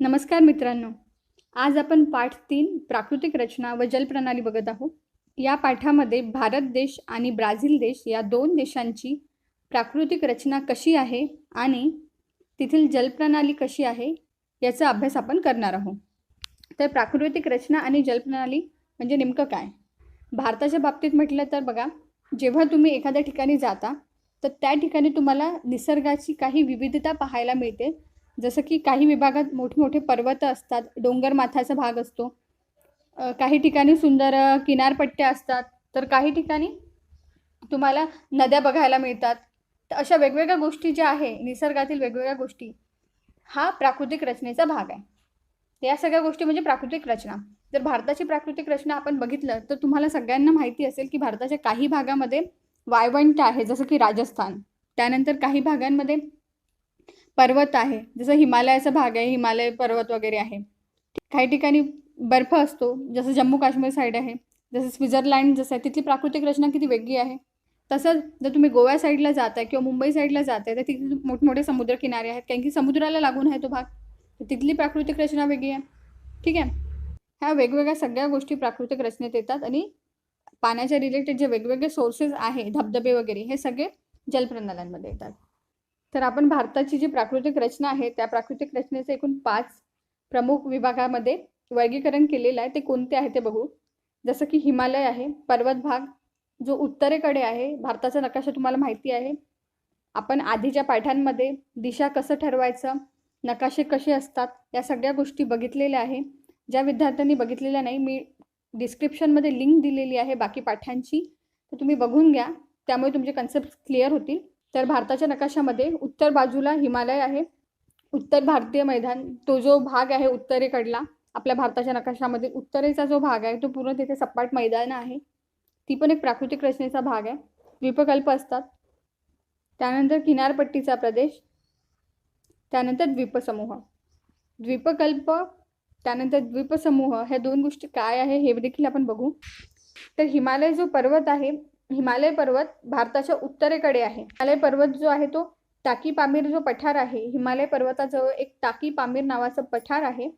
नमस्कार मित्रांनो, आज आपण पाठ 3 प्राकृतिक रचना व जलप्रणाली बघत आहोत. या पाठामध्ये भारत देश आणि ब्राझील देश या 2 देशांची प्राकृतिक रचना कशी आहे आणि तेथील जलप्रणाली कशी आहे याचा अभ्यास आपण करणार आहोत. तर प्राकृतिक रचना आणि जलप्रणाली म्हणजे नेमकं काय? भारताच्या बाबतीत म्हटलं तर बघा, जेव्हा तुम्ही एखाद्या ठिकाणी जाता तर त्या ठिकाणी तुम्हाला निसर्गाची काही विविधता पाहायला मिळते. जसं की काही विभागात मोठमोठे पर्वत असतात, डोंगरमाथ्याचा भाग असतो, काही ठिकाणी सुंदर किनारपट्ट्या असतात, तर काही ठिकाणी तुम्हाला नद्या बघायला मिळतात. तर अशा वेगवेगळ्या गोष्टी ज्या आहे, निसर्गातील वेगवेगळ्या गोष्टी हा प्राकृतिक रचनेचा भाग आहे. या सगळ्या गोष्टी म्हणजे प्राकृतिक रचना. जर भारताची प्राकृतिक रचना आपण बघितलं तर तुम्हाला सगळ्यांना माहिती असेल की भारताच्या काही भागामध्ये वाळवंट आहे, जसं की राजस्थान. त्यानंतर काही भागांमध्ये पर्वत आहे, जसं हिमालयाचा भाग आहे, हिमालय पर्वत वगैरे आहे. काही ठिकाणी बर्फ असतो, जसं जम्मू काश्मीर साईड आहे, जसं स्वित्झर्लंड जसं आहे, तिथली प्राकृतिक रचना किती वेगळी आहे. तसंच जर तुम्ही गोवा साईडला जाताय किंवा मुंबई साईडला जाताय तर तिथे मोठमोठे समुद्रकिनारे आहेत, कारण की समुद्राला लागून आहे तो भाग. तर तिथली प्राकृतिक रचना वेगळी आहे. ठीक आहे. ह्या वेगवेगळ्या सगळ्या गोष्टी प्राकृतिक रचनेत येतात आणि पाण्याच्या रिलेटेड जे वेगवेगळे सोर्सेस आहे, धबधबे वगैरे, हे सगळे जलप्रणाल्यांमध्ये येतात. तर आपण भारताची जी प्राकृतिक रचना आहे त्या प्राकृतिक रचनेचे एकूण 5 प्रमुख विभागामध्ये वर्गीकरण केलेलं आहे. ते कोणते आहे ते बघू. जसं की हिमालय आहे, पर्वत भाग जो उत्तरेकडे आहे. भारताचा नकाशा तुम्हाला माहिती आहे. आपण आधीच्या पाठांमध्ये दिशा कसं ठरवायचं, नकाशे कसे असतात, या सगळ्या गोष्टी बघितलेल्या आहे. ज्या विद्यार्थ्यांनी बघितलेल्या नाही, मी डिस्क्रिप्शनमध्ये लिंक दिलेली आहे बाकी पाठांची, तर तुम्ही बघून घ्या, त्यामुळे तुमचे कन्सेप्ट क्लिअर होतील. तर भारताच्या नकाशामध्ये उत्तर बाजूला हिमालय आहे. उत्तर भारतीय मैदान, तो जो भाग आहे उत्तरेकडला आपल्या भारताच्या नकाशामध्ये उत्तरेचा जो भाग आहे तो पूर्ण तिथे सपाट मैदान आहे. ती पण एक प्राकृतिक रचनेचा भाग आहे. द्वीपकल्प असतात. त्यानंतर किनारपट्टीचा प्रदेश, त्यानंतर द्वीपसमूह. द्वीपकल्प त्यानंतर द्वीपसमूह ह्या 2 गोष्टी काय आहे हे देखील आपण बघू. तर हिमालय जो पर्वत आहे, हिमालय पर्वत भारताच्या उत्तरेकडे आहे. हिमालय पर्वत जो आहे तो टाकी पामीर जो पठार आहे, हिमालय पर्वताजवळ एक टाकी पामीर नावाचं पठार आहे.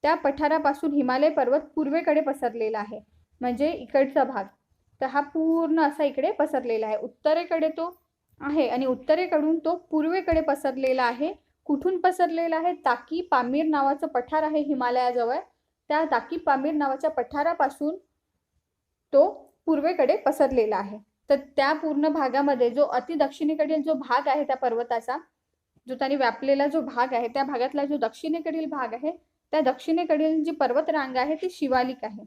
त्या पठारापासून हिमालय पर्वत पूर्वेकडे पसरलेला आहे, म्हणजे इकडचा भाग. तर हा पूर्ण असा इकडे पसरलेला आहे. उत्तरेकडे तो आहे आणि उत्तरेकडून तो पूर्वेकडे पसरलेला आहे. कुठून पसरलेला आहे? टाकी पामीर नावाचं पठार आहे हिमालयाजवळ. त्या टाकी पामीर नावाच्या पठारापासून तो पूर्वेकडे पसरलेला आहे. तर त्या पूर्ण भागामध्ये जो अति दक्षिणेकडील जो भाग आहे त्या पर्वताचा, जो त्यांनी व्यापलेला जो भाग आहे, त्या भागातला जो दक्षिणेकडील भाग आहे, त्या दक्षिणेकडील जी पर्वत रांग आहे ती शिवालिक आहे.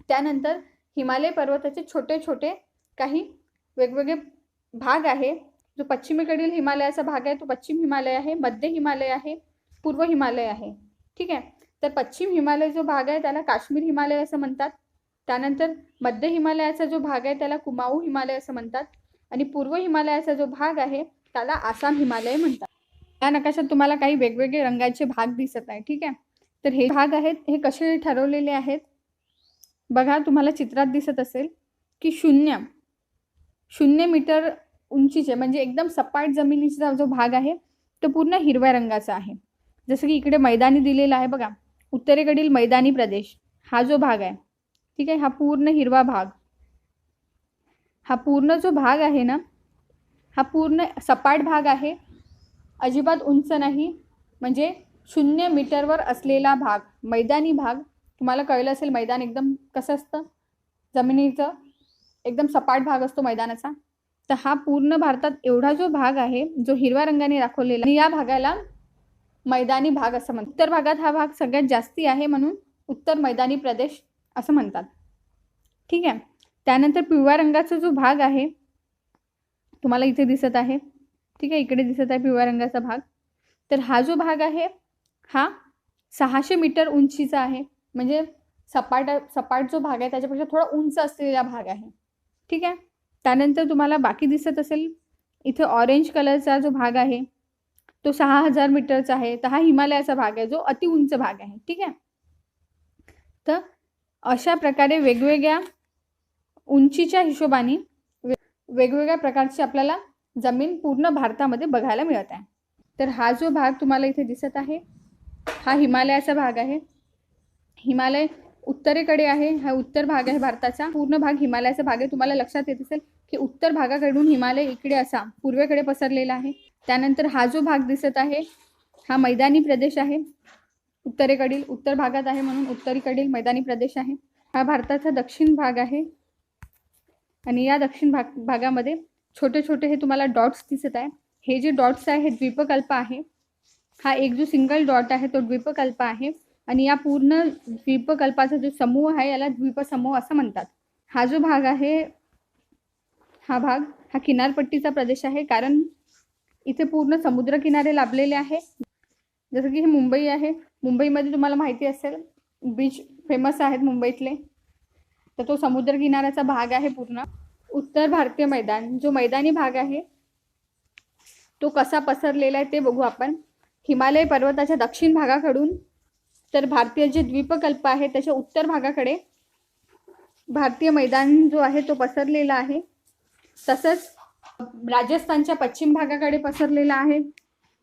त्यानंतर हिमालय पर्वताचे छोटे छोटे काही वेगवेगळे भाग आहे. जो पश्चिमेकडील हिमालयाचा भाग आहे तो पश्चिम हिमालय आहे, मध्य हिमालय आहे, पूर्व हिमालय आहे. ठीक आहे. तर पश्चिम हिमालय जो भाग आहे त्याला काश्मीर हिमालय असं म्हणतात. त्यानंतर मध्य हिमालयाचा जो भाग आहे त्याला कुमाऊ हिमालय असं म्हणतात आणि पूर्व हिमालयाचा जो भाग आहे त्याला आसाम हिमालय म्हणतात. या नकाशात तुम्हाला काही वेगवेगळे रंगाचे भाग दिसत आहे. ठीक आहे. तर हे भाग आहेत, हे कसे ठरवलेले आहेत बघा. तुम्हाला चित्रात दिसत असेल की 0 मीटर उंचीचे, म्हणजे एकदम सपाट जमिनीचा जो भाग आहे तो पूर्ण हिरव्या रंगाचा आहे. जसं की इकडे मैदानी दिलेला आहे बघा, उत्तरेकडील मैदानी प्रदेश हा जो भाग आहे, ठीक आहे, हा पूर्ण हिरवा भाग. हा पूर्ण जो भाग आहे ना, हा पूर्ण सपाट भाग आहे, अजिबात उंच नाही, म्हणजे 0 मीटरवर असलेला भाग, मैदानी भाग. तुम्हाला कळलं असेल मैदान एकदम कसं असतं, जमिनीचं एकदम सपाट भाग असतो मैदानाचा. तर हा पूर्ण भारतात एवढा जो भाग आहे जो हिरव्या रंगाने दाखवलेला, या भागाला मैदानी भाग असं म्हणतात. उत्तर भागात हा भाग सगळ्यात जास्ती आहे, म्हणून उत्तर मैदानी प्रदेश असं म्हणतात. ठीक आहे. त्यानंतर पिवळ्या रंगाचा जो भाग आहे तुम्हाला इथे दिसत आहे, ठीक आहे, इकडे दिसत आहे पिवळ्या रंगाचा भाग. तर हा जो भाग आहे हा 600 मीटर उंचीचा आहे, म्हणजे सपाट जो भाग आहे त्याच्यापेक्षा थोडा उंच असलेला भाग आहे. ठीक आहे. त्यानंतर तुम्हाला बाकी दिसत असेल इथे ऑरेंज कलरचा जो भाग आहे तो 6000 मीटरचा आहे. तर हा हिमालयाचा भाग आहे जो अति उंच भाग आहे. ठीक आहे. तर अशा प्रकारे वेगवेगळ्या उंचीच्या हिशोबाने वेगवेगळ्या प्रकारची आपल्याला जमीन पूर्ण भारतामध्ये बघायला मिळत आहे. तर हा जो भाग तुम्हाला इथे दिसत आहे हा हिमालयाचा भाग आहे. हिमालय उत्तरेकडे आहे. हा उत्तर भाग आहे भारताचा. पूर्ण भाग हिमालयाचा भाग आहे. तुम्हाला लक्षात येत असेल की उत्तर भागाकडून हिमालय इकडे असा पूर्वेकडे पसरलेला आहे. त्यानंतर हा जो भाग दिसत आहे हा मैदानी प्रदेश आहे. उत्तरेकडील उत्तर भागात आहे म्हणून उत्तरेकडील मैदानी प्रदेश आहे. हा भारताचा दक्षिण भाग आहे आणि या दक्षिण भागामध्ये छोटे छोटे हे तुम्हाला डॉट्स दिसत आहे. हे जे डॉट्स आहे हे द्वीपकल्प आहे. हा एक जो सिंगल डॉट आहे तो द्वीपकल्प आहे आणि या पूर्ण द्वीपकल्पाचा जो समूह आहे याला द्वीपसमूह असं म्हणतात. हा जो भाग आहे हा किनारपट्टीचा प्रदेश आहे, कारण इथे पूर्ण समुद्रकिनारे लाभलेले आहे. जसं की हे मुंबई आहे. मुंबईमध्ये तुम्हाला माहिती असेल बीच फेमस आहेत मुंबईतले, तर तो समुद्रकिनाऱ्याचा भाग आहे पूर्ण. उत्तर भारतीय मैदान जो मैदानी भाग आहे तो कसा पसरलेला आहे ते बघू आपण. हिमालय पर्वताच्या दक्षिण भागाकडून तर भारतीय जे द्वीपकल्प आहे त्याच्या उत्तर भागाकडे भारतीय मैदान जो आहे तो पसरलेला आहे. तसंच राजस्थानच्या पश्चिम भागाकडे पसरलेला आहे.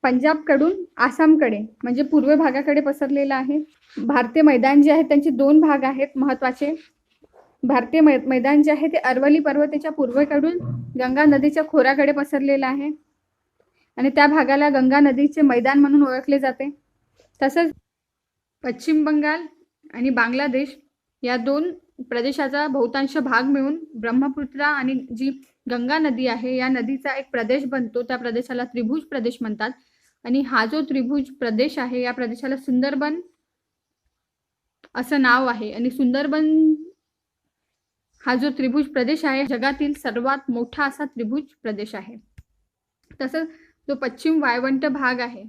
पंजाबकडून आसामकडे म्हणजे पूर्व भागाकडे पसरलेला आहे. भारतीय मैदान जे आहे त्यांचे दोन भाग आहेत महत्त्वाचे. भारतीय मैदान जे आहे ते अरवली पर्वताच्या पूर्वेकडून गंगा नदीच्या खोऱ्याकडे पसरलेलं आहे आणि त्या भागाला गंगा नदीचे मैदान म्हणून ओळखले जाते. तसंच पश्चिम बंगाल आणि बांगलादेश या दोन प्रदेशाचा बहुतांश भाग मिळून ब्रह्मपुत्रा आणि जी गंगा नदी आहे या नदीचा एक प्रदेश बनतो. त्या प्रदेशाला त्रिभुज प्रदेश म्हणतात आणि हा जो त्रिभुज प्रदेश आहे या प्रदेशाला सुंदरबन असं नाव आहे. आणि सुंदरबन हा जो त्रिभुज प्रदेश आहे जगातील सर्वात मोठा असा त्रिभुज प्रदेश आहे. तसंच जो पश्चिम वाळवंट भाग आहे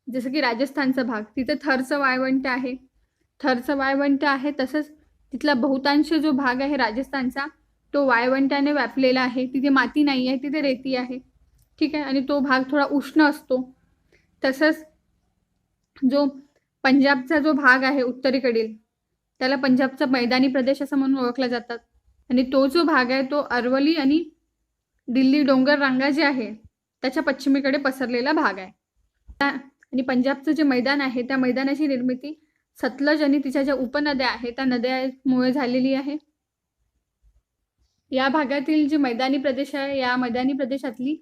जसं की राजस्थानचा भाग, तिथे थरचं वाळवंट आहे. तसंच तिथला बहुतांश जो भाग आहे राजस्थानचा तो वाळवंटाने व्यापलेला आहे. तिथे माती नाही आहे, तिथे रेती आहे. ठीक आहे, आणि तो भाग थोडा उष्ण असतो. तसंच जो पंजाबचा जो भाग आहे उत्तरेकडील त्याला पंजाबचा मैदानी प्रदेश असं म्हणून ओळखला जातात आणि तो जो भाग आहे तो अरवली आणि दिल्ली डोंगर रांगा जे आहे त्याच्या पश्चिमेकडे पसरलेला भाग आहे. आणि पंजाबचं जे मैदान आहे त्या मैदानाची निर्मिती सतलज आणि तिच्या ज्या उपनद्या आहेत त्या नद्यामुळे झालेली आहे. या भागातील जे मैदानी प्रदेश आहे या मैदानी प्रदेशातली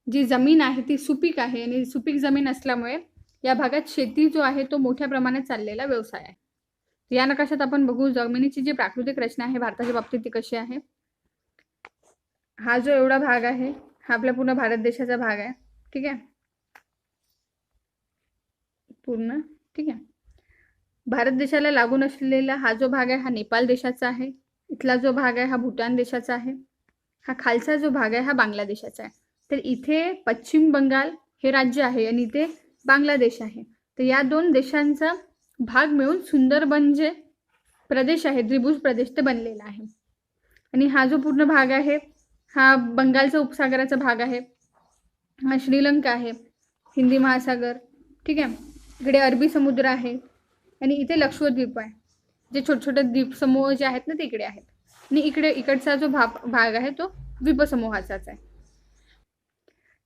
जी जमीन आहे ती सुपीक आहे आणि सुपीक जमीन असल्यामुळे या भागात शेती जो आहे तो मोठ्या प्रमाणात चाललेला व्यवसाय आहे. या नकाशात आपण बघू जमिनीची जी प्राकृतिक रचना आहे भारताच्या बाबतीत ती कशी आहे. हा जो एवढा भाग आहे हा आपल्या पूर्ण भारत देशाचा भाग आहे. ठीक आहे, पूर्ण ठीक आहे. भारत देशाला लागून असलेला हा जो भाग आहे हा नेपाळ देशाचा आहे. इथला जो भाग आहे हा भूटान देशाचा आहे. हा खालचा जो भाग आहे हा बांगलादेशाचा आहे. तर इथे पश्चिम बंगाल हे राज्य आहे आणि इथे बांगलादेश आहे. तर या दोन देशांचा भाग मिळून सुंदरबन जे प्रदेश आहे त्रिभुज प्रदेश ते बनलेला आहे. आणि हा जो पूर्ण भाग आहे हा बंगालचा उपसागराचा भाग आहे. हा श्रीलंका आहे, हिंदी महासागर. ठीक आहे, इकडे अरबी समुद्र आहे आणि इथे लक्षद्वीप आहे. जे छोटे छोटे द्वीपसमूह जे आहेत ना ते इकडे आहेत आणि इकडचा जो भाग आहे तो द्वीपसमूहाचाच आहे.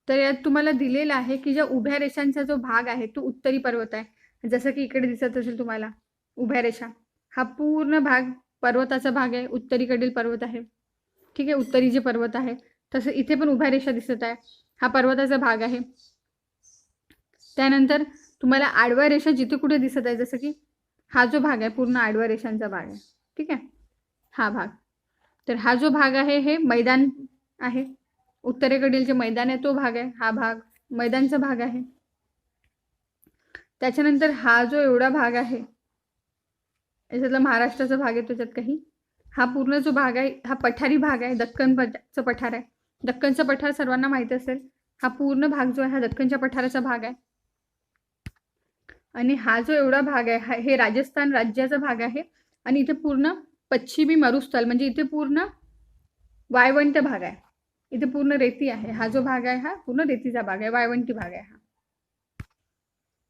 तर यात तुम्हाला दिलेला आहे की ज्या उभ्या रेषांचा जो भाग आहे तो उत्तरी पर्वत आहे. जसं की इकडे दिसत असेल तुम्हाला उभ्या रेषा, हा पूर्ण भाग पर्वताचा भाग आहे. उत्तरेकडील पर्वत आहे. ठीक आहे, उत्तरी जे पर्वत आहे. तसं इथे पण उभ्या रेषा दिसत आहे, हा पर्वताचा भाग आहे. त्यानंतर तुम्हाला आडव्या रेषा जिथे कुठे दिसत आहे जसं की हा जो भाग आहे पूर्ण आडव्या रेषांचा भाग आहे. ठीक आहे, हा भाग. तर हा जो भाग आहे हे मैदान आहे. उत्तरेकडील जे मैदान आहे तो भाग आहे. हा भाग मैदानचा भाग आहे. त्याच्यानंतर हा जो एवढा भाग आहे याच्यातला महाराष्ट्राचा भाग आहे त्याच्यात काही. हा पूर्ण जो भाग आहे हा पठारी भाग आहे. दक्कनचं पठार आहे. दक्कनचं पठार सर्वांना माहीत असेल. हा पूर्ण भाग जो आहे हा दक्कनच्या पठाराचा भाग आहे. आणि हा जो एवढा भाग आहे हे राजस्थान राज्याचा भाग आहे आणि इथे पूर्ण पश्चिमी मरुस्थल म्हणजे इथे पूर्ण वाळवंट भाग आहे. इथे पूर्ण रेती आहे. हा जो भाग आहे हा पूर्ण रेतीचा भाग आहे, वाळवंटी भाग आहे हा.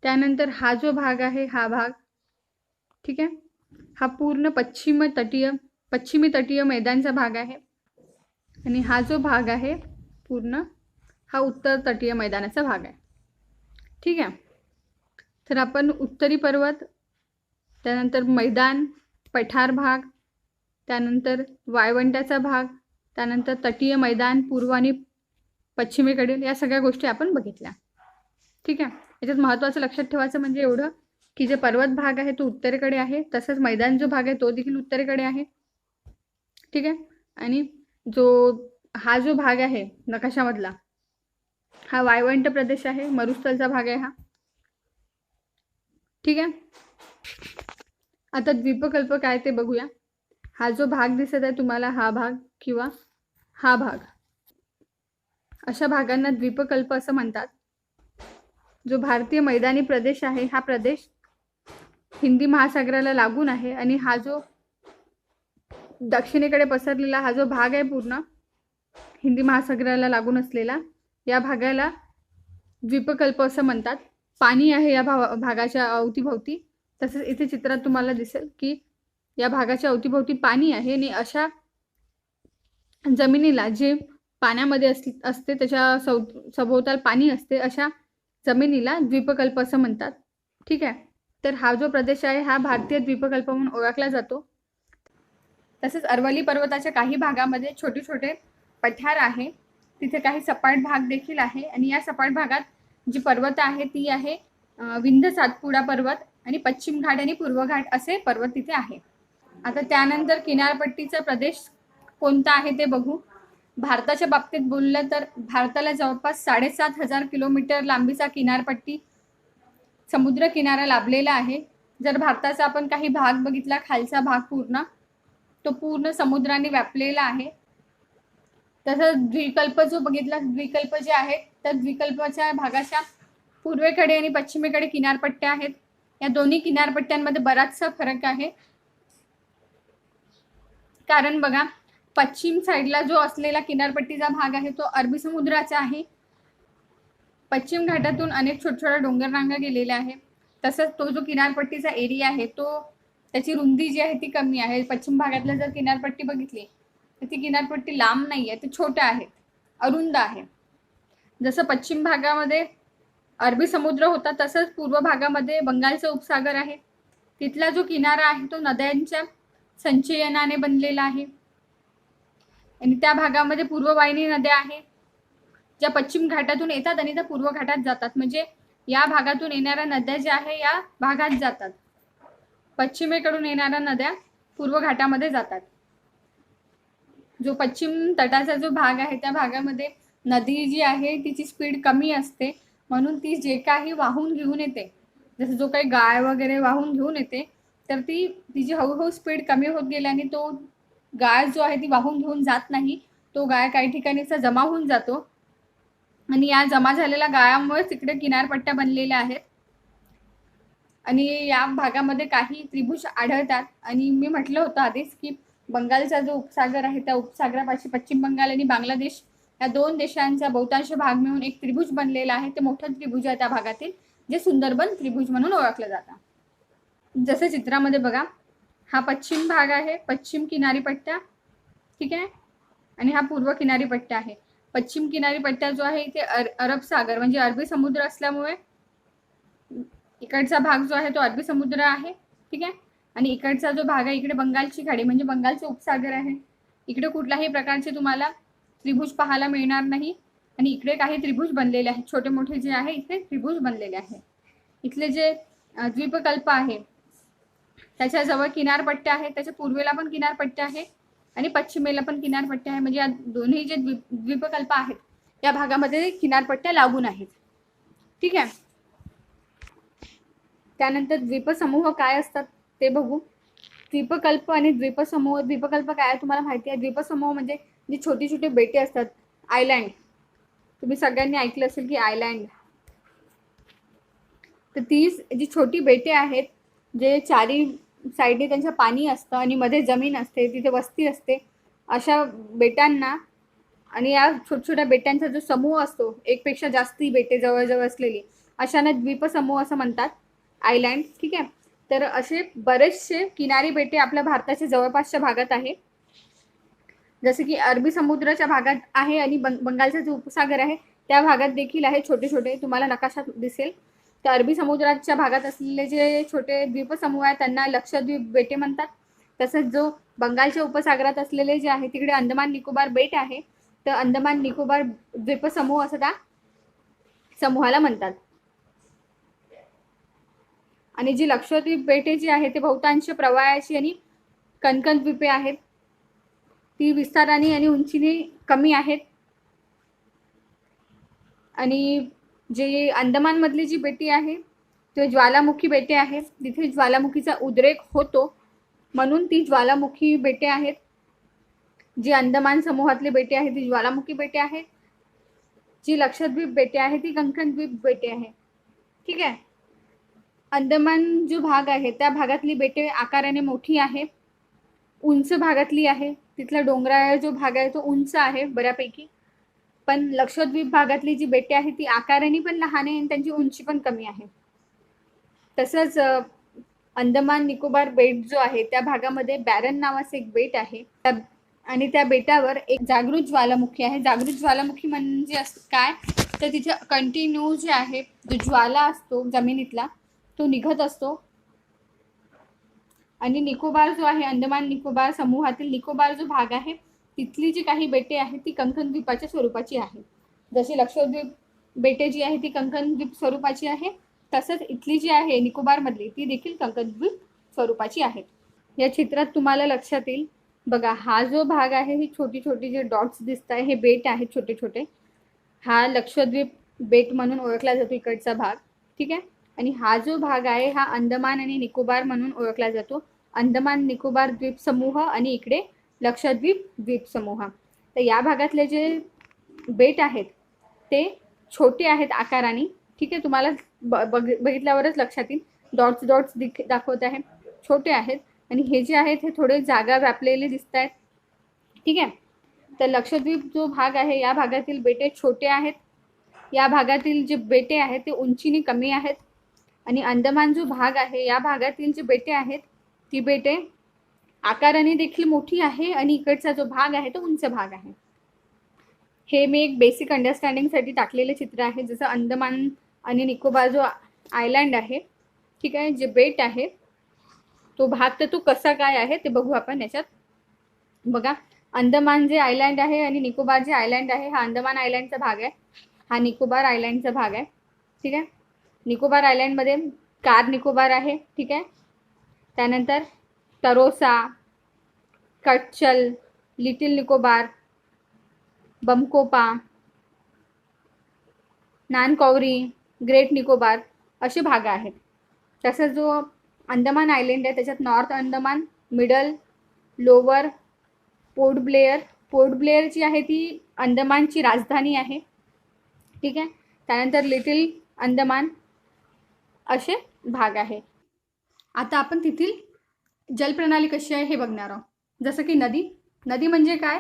त्यानंतर हा जो भाग आहे हा भाग ठीक आहे हा पूर्ण पश्चिमी तटीय मैदानचा भाग आहे आणि हा जो भाग आहे पूर्ण हा उत्तर तटीय मैदानाचा भाग आहे. ठीक आहे, तर आपण उत्तरी पर्वत, त्यानंतर मैदान, पठार भाग, त्यानंतर वाळवंटाचा भाग, त्यानंतर तटीय मैदान, पूर्व आणि पश्चिमेकडील या सगळ्या गोष्टी आपण बघितल्या. ठीक आहे. याच्यात महत्त्वाचं लक्षात ठेवायचं म्हणजे एवढं की जे पर्वत भाग आहे तो उत्तरेकडे आहे, तसंच मैदान जो भाग आहे तो देखील उत्तरेकडे आहे. ठीक आहे. आणि हा जो भाग आहे नकाशामधला, हा वाळवंट प्रदेश आहे, मरुस्थलचा भाग आहे हा. ठीक आहे. आता द्वीपकल्प काय ते बघूया. हा जो भाग दिसत आहे तुम्हाला, हा भाग किंवा हा भाग, अशा भागांना द्वीपकल्प असं म्हणतात. जो भारतीय मैदानी प्रदेश आहे हा प्रदेश हिंदी महासागराला लागून आहे आणि हा जो दक्षिणेकडे पसरलेला हा जो भाग आहे पूर्ण हिंदी महासागराला लागून असलेला, या भागाला द्वीपकल्प असं म्हणतात. पाणी आहे या भागाच्या अवतीभोवती. तसेच इथे चित्रात तुम्हाला दिसेल की या भागाच्या अवतीभोवती पाणी आहे आणि अशा जमिनीला जे पाण्यामध्ये असते त्याच्या सभोवताल पाणी असते, अशा जमिनीला द्वीपकल्प असं म्हणतात. ठीक आहे. तर हा जो प्रदेश आहे हा भारतीय द्वीपकल्प म्हणून ओळखला जातो. तसेच अरवली पर्वताच्या काही भागामध्ये छोटे छोटे पठार आहे, तिथे काही सपाट भाग देखील आहे आणि या सपाट भागात जी पर्वत आहे ती आहे विंध्य सातपुडा पर्वत आणि पश्चिम घाट आणि पूर्व घाट असे पर्वत तिथे आहे. आता त्यानंतर किनारपट्टीचा प्रदेश कोणता आहे ते बघू. भारताच्या बाबतीत बोललं तर भारताला जवळपास 7,500 किलोमीटर लांबीचा किनारपट्टी समुद्र किनारा लाभलेला आहे. जर भारताचा आपण काही भाग बघितला, खालचा भाग पूर्ण, तो पूर्ण समुद्राने व्यापलेला आहे. तसंच द्वीपकल्प जो बघितला, द्वीपकल्प जे आहेत तर द्वीपकल्पाच्या भागाच्या पूर्वेकडे आणि पश्चिमेकडे किनारपट्ट्या आहेत. या दोन्ही किनारपट्ट्यांमध्ये बराचसा फरक आहे. कारण बघा, पश्चिम साईडला जो असलेला किनारपट्टीचा भाग आहे तो अरबी समुद्राचा आहे. पश्चिम घाटातून अनेक छोट्या डोंगर रांगा गेलेल्या आहे. तसंच तो जो किनारपट्टीचा एरिया आहे तो त्याची रुंदी जी आहे ती कमी आहे. पश्चिम भागातला जर किनारपट्टी बघितली तर ती किनारपट्टी लांब नाही आहे, ते छोट्या आहेत, अरुंद आहे. जसं पश्चिम भागामध्ये अरबी समुद्र होता तसंच पूर्व भागामध्ये बंगालचा उपसागर आहे. तिथला जो किनारा आहे तो नद्यांच्या संचयनाने बनलेला आहे आणि त्या भागामध्ये पूर्ववाहिनी नद्या आहे ज्या पश्चिम घाटातून येतात आणि त्या पूर्व घाटात जातात. म्हणजे या भागातून येणाऱ्या नद्या ज्या आहे या भागात जातात, पश्चिमेकडून येणाऱ्या नद्या पूर्व घाटामध्ये जातात. जो पश्चिम तटाचा जो भाग आहे त्या भागामध्ये नदी जी आहे तिची स्पीड कमी असते, म्हणून ती जे काही वाहून घेऊन येते, जसं जो काही गाळ वगैरे वाहून घेऊन येते, तर तिची हळूहळू स्पीड कमी होत गेल्याने तो गाळ जो आहे ती वाहून घेऊन जात नाही. तो गाळ काही ठिकाणी जमा होऊन जातो आणि या जमा झालेल्या गाळामुळे तिकडे किनारपट्ट्या बनलेल्या आहेत आणि या भागामध्ये काही त्रिभुज आढळतात. आणि मी म्हटलं होतं आधीच की बंगालचा जो उपसागर आहे त्या उपसागरापाशी पश्चिम बंगाल आणि बांगलादेश या दोन देशांचा बहुतांश भाग मिळून एक त्रिभुज बनलेला आहे. ते मोठं त्रिभुज आहे त्या भागातील, जे सुंदरबन त्रिभुज म्हणून ओळखलं जातं. जसं चित्रामध्ये बघा, हा पश्चिम भाग आहे, पश्चिम किनारी पट्ट्या. ठीक आहे. आणि हा पूर्व किनारी पट्ट्या आहे. पश्चिम किनारी पट्ट्या जो आहे इथे अरब सागर म्हणजे अरबी समुद्र असल्यामुळे इकडचा भाग जो आहे तो अरबी समुद्र आहे. ठीक आहे. आणि इकडचा जो भाग आहे इकडे बंगालची खाडी म्हणजे बंगालचे उपसागर आहे. इकडे कुठल्याही प्रकारचे तुम्हाला त्रिभुज पाहायला मिळणार नाही आणि इकडे काही त्रिभुज बनलेले आहेत, छोटे मोठे जे आहे इथे त्रिभुज बनलेले आहे. इथले जे द्वीपकल्प आहे त्याच्या जवळ किनारपट्ट्या आहेत, त्याच्या पूर्वेला पण किनारपट्ट्या आहे आणि पश्चिमेला पण किनारपट्ट्या आहे. म्हणजे या दोन्ही जे द्वीपकल्प आहेत या भागामध्ये किनारपट्ट्या लागून आहेत. ठीक आहे. त्यानंतर द्वीपसमूह काय असतात ते बघू. द्वीपकल्प आणि द्वीपसमूह. द्वीपकल्प काय तुम्हाला माहिती आहे. द्वीपसमूह म्हणजे जी छोटी छोटी बेटे असतात, आयलँड. तुम्ही सगळ्यांनी ऐकलं असेल की आयलँड. तर ती जी छोटी बेटे आहेत जे चारी साईडने त्यांच्या पाणी असतं आणि मध्ये जमीन असते, तिथे वस्ती असते, अशा बेटांना आणि या छोट्या बेटांचा जो समूह असतो, एकपेक्षा जास्ती बेटे जवळजवळ असलेली, अशांना द्वीपसमूह असं म्हणतात, आयलँड. ठीक आहे. तर असे बरेचसे किनारी बेटे आपल्या भारताच्या जवळपासच्या भागात आहे. जसे की अरबी समुद्राच्या भागात आहे आणि बंगालचा जो उपसागर आहे त्या भागात देखील आहे, छोटे छोटे तुम्हाला नकाशात दिसेल. तर अरबी समुद्राच्या भागात असलेले जे छोटे द्वीपसमूह आहेत त्यांना लक्षद्वीप बेटे म्हणतात. तसंच जो बंगालच्या उपसागरात असलेले जे आहे तिकडे अंदमान निकोबार बेट आहे, तर अंदमान निकोबार द्वीपसमूह असं त्या समूहाला म्हणतात. आणि जी लक्षद्वीप बेटे जी आहे ते बहुतांश प्रवाहाची आणि कणकण द्वीपे आहेत. ती विस्ताराने आणि उंचीने कमी आहेत. आणि जे अंदमानमधली जी बेटी आहे ते ज्वालामुखी बेटे आहेत. तिथे ज्वालामुखीचा उद्रेक होतो म्हणून ती ज्वालामुखी बेटे आहेत. जी अंदमान समूहातले बेटे आहेत ती ज्वालामुखी बेटे आहेत. जी लक्षद्वीप बेटे आहे ती कंकणद्वीप बेटे आहे. ठीक आहे. अंदमान जो भाग आहे त्या भागातली बेटे आकाराने मोठी आहे, उंच भागातली आहे. तिथला डोंगराळ जो भाग आहे तो उंच आहे बऱ्यापैकी. पण लक्षद्वीप भागातली जी बेटे आहे ती आकाराने पण लहान आहे आणि त्यांची उंची पण कमी आहे. तसंच अंदमान निकोबार बेट जो आहे त्या भागामध्ये बॅरन नावाचं एक बेट आहे आणि त्या बेटावर एक जागृत ज्वालामुखी आहे. जागृत ज्वालामुखी म्हणजे काय, तर तिथे कंटिन्यू जे आहे जो ज्वाला असतो जमिनीतला तो निघत असतो. आणि निकोबार जो आहे अंदमान निकोबार समूहातील निकोबार जो भाग आहे तिथली जी काही बेटे आहेत ती कंकण द्वीपाच्या स्वरूपाची आहे. जशी लक्षद्वीप बेटे जी आहे ती कंकण द्वीप स्वरूपाची आहे, तसंच इथली जी आहे निकोबार मधली ती देखील कंकण द्वीप स्वरूपाची आहे. या चित्रात तुम्हाला लक्षात येईल बघा, हा जो भाग आहे ही छोटी छोटी जे डॉट्स दिसत आहे हे बेट आहेत छोटे छोटे. हा लक्षद्वीप बेट म्हणून ओळखला जातो इकडचा भाग. ठीक आहे. आणि हा जो भाग आहे हा अंदमान आणि निकोबार म्हणून ओळखला जातो. अंदमान निकोबार द्वीप समूह आणि इकडे लक्षद्वीप द्वीप समूह. तर या भागातले जे बेट आहेत ते छोटे आहेत आकाराने. ठीक आहे. तुम्हाला बघितल्यावरच लक्षात येईल. डॉट्स डॉट्स दाखवत आहे, छोटे आहेत. आणि हे जे आहेत हे थोडे जागा व्यापलेले दिसत आहेत. ठीक आहे. तर लक्षद्वीप जो भाग आहे या भागातील बेटे छोटे आहेत. या भागातील जे बेटे आहेत ते उंचीने कमी आहेत. आणि अंदमान जो भाग आहे या भागातील जे बेटे आहेत ती बेटे आकाराने देखील मोठी आहे आणि इकडचा जो भाग आहे तो उंच भाग आहे. हे मी एक बेसिक अंडरस्टँडिंगसाठी टाकलेले चित्र आहे. जसं अंदमान आणि निकोबार जो आयलँड आहे, ठीक आहे, जे बेट आहे तो भाग तर तो कसा काय आहे ते बघू आपण याच्यात. बघा, अंदमान जे आयलँड आहे आणि निकोबार जे आयलँड आहे हा अंदमान आयलँडचा भाग आहे, हा निकोबार आयलँडचा भाग आहे. ठीक आहे. निकोबार आयलँडमध्ये कार निकोबार आहे. ठीक आहे. त्यानंतर तरोसा, कटचल, लिटिल निकोबार, बमकोपा, नानकौरी, ग्रेट निकोबार असे भाग आहेत. तसंच जो अंदमान आयलँड आहे त्याच्यात north Andaman, middle, lower, Port Blair. Port Blair जी आहे ती अंदमानची राजधानी आहे. ठीक आहे. त्यानंतर लिटिल अंदमान असे भाग आहे. आता आपण तिथील जलप्रणाली कशी आहे हे बघणार आहोत. जसं की नदी. नदी म्हणजे काय,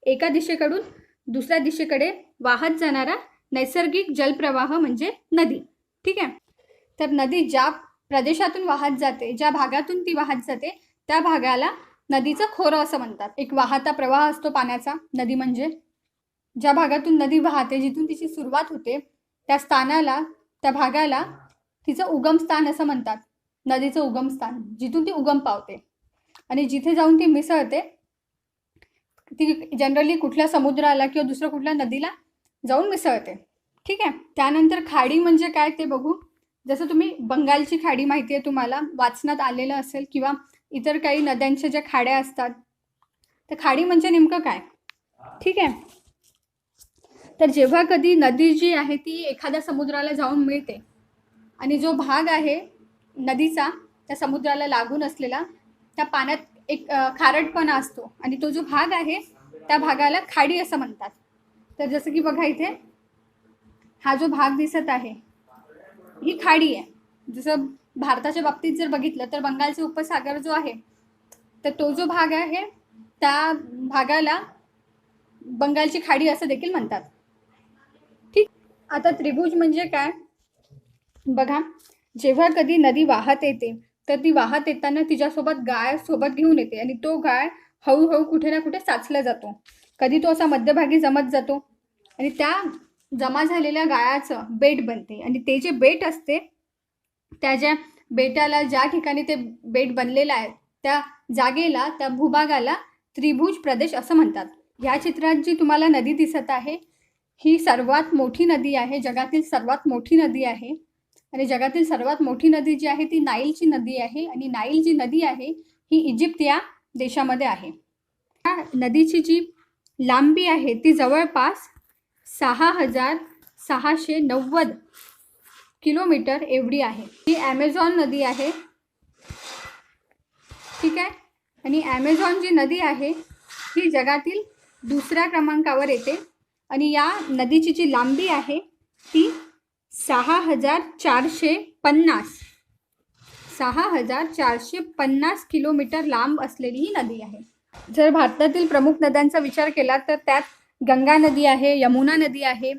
एका दिशेकडून दुसऱ्या दिशेकडे वाहत जाणारा नैसर्गिक जलप्रवाह म्हणजे नदी. ठीक आहे. तर नदी ज्या प्रदेशातून वाहत जाते, ज्या भागातून ती वाहत जाते त्या भागाला नदीचं खोरं असं म्हणतात. एक वाहता प्रवाह असतो पाण्याचा. नदी म्हणजे ज्या भागातून नदी वाहते, जिथून तिची सुरुवात होते त्या स्थानाला, त्या भागाला तिचं उगमस्थान असं म्हणतात. नदीचं उगमस्थान, जिथून ती उगम पावते आणि जिथे जाऊन ती मिसळते ती जनरली कुठल्या समुद्राला किंवा दुसऱ्या कुठल्या नदीला जाऊन मिसळते. ठीक आहे. त्यानंतर खाडी म्हणजे काय ते बघू. जसं तुम्ही बंगालची खाडी माहिती आहे, तुम्हाला वाचनात आलेलं असेल, किंवा इतर काही नद्यांच्या ज्या खाड्या असतात, तर खाडी म्हणजे नेमकं काय. ठीक आहे. तर जेव्हा कधी नदी जी आहे ती एखाद्या समुद्राला जाऊन मिळते आणि जो भाग आहे नदीचा त्या समुद्राला लागून असलेला, त्या पाण्यात एक खारटपणा असतो आणि तो जो भाग आहे त्या भागाला खाडी असं म्हणतात. तर जसं की बघा इथे हा जो भाग दिसत आहे ही खाडी आहे. जसं भारताच्या बाबतीत जर बघितलं तर बंगालचा उपसागर जो आहे तर तो जो भाग आहे त्या भागाला बंगालची खाडी असं देखील म्हणतात. ठीक. आता त्रिभुज म्हणजे काय बघा. जेव्हा कधी नदी वाहत येते तर ती वाहत येताना तिच्यासोबत गाळ सोबत घेऊन येते आणि तो गाळ हळूहळू कुठे ना कुठे साचला जातो. कधी तो असा मध्यभागी जमत जातो आणि त्या जमा झालेल्या गाळाचं बेट बनते आणि ते जे बेट असते त्या ज्या बेटाला, ज्या ठिकाणी ते बेट बनलेलं आहे त्या जागेला, त्या भूभागाला त्रिभुज प्रदेश असं म्हणतात. ह्या चित्रात जी तुम्हाला नदी दिसत आहे ही सर्वात मोठी नदी आहे, जगातील सर्वात मोठी नदी आहे. आणि जगातील सर्वात मोठी नदी जी आहे ती नाईलची नदी आहे. आणि नाईल जी नदी आहे ही इजिप्त या देशामध्ये आहे. या नदीची जी लांबी आहे ती जवळपास 6,690 किलोमीटर एवढी आहे. ही ॲमेझॉन नदी आहे, ठीक आहे. आणि ॲमेझॉन जी नदी आहे ही जगातील दुसऱ्या क्रमांकावर येते. आणि या नदीची जी लांबी आहे ती 6,450 किलोमीटर लांब असलेली ही नदी आहे. जर भारतातील प्रमुख नद्यांचा विचार केला तर त्यात गंगा नदी आहे, यमुना नदी आहे,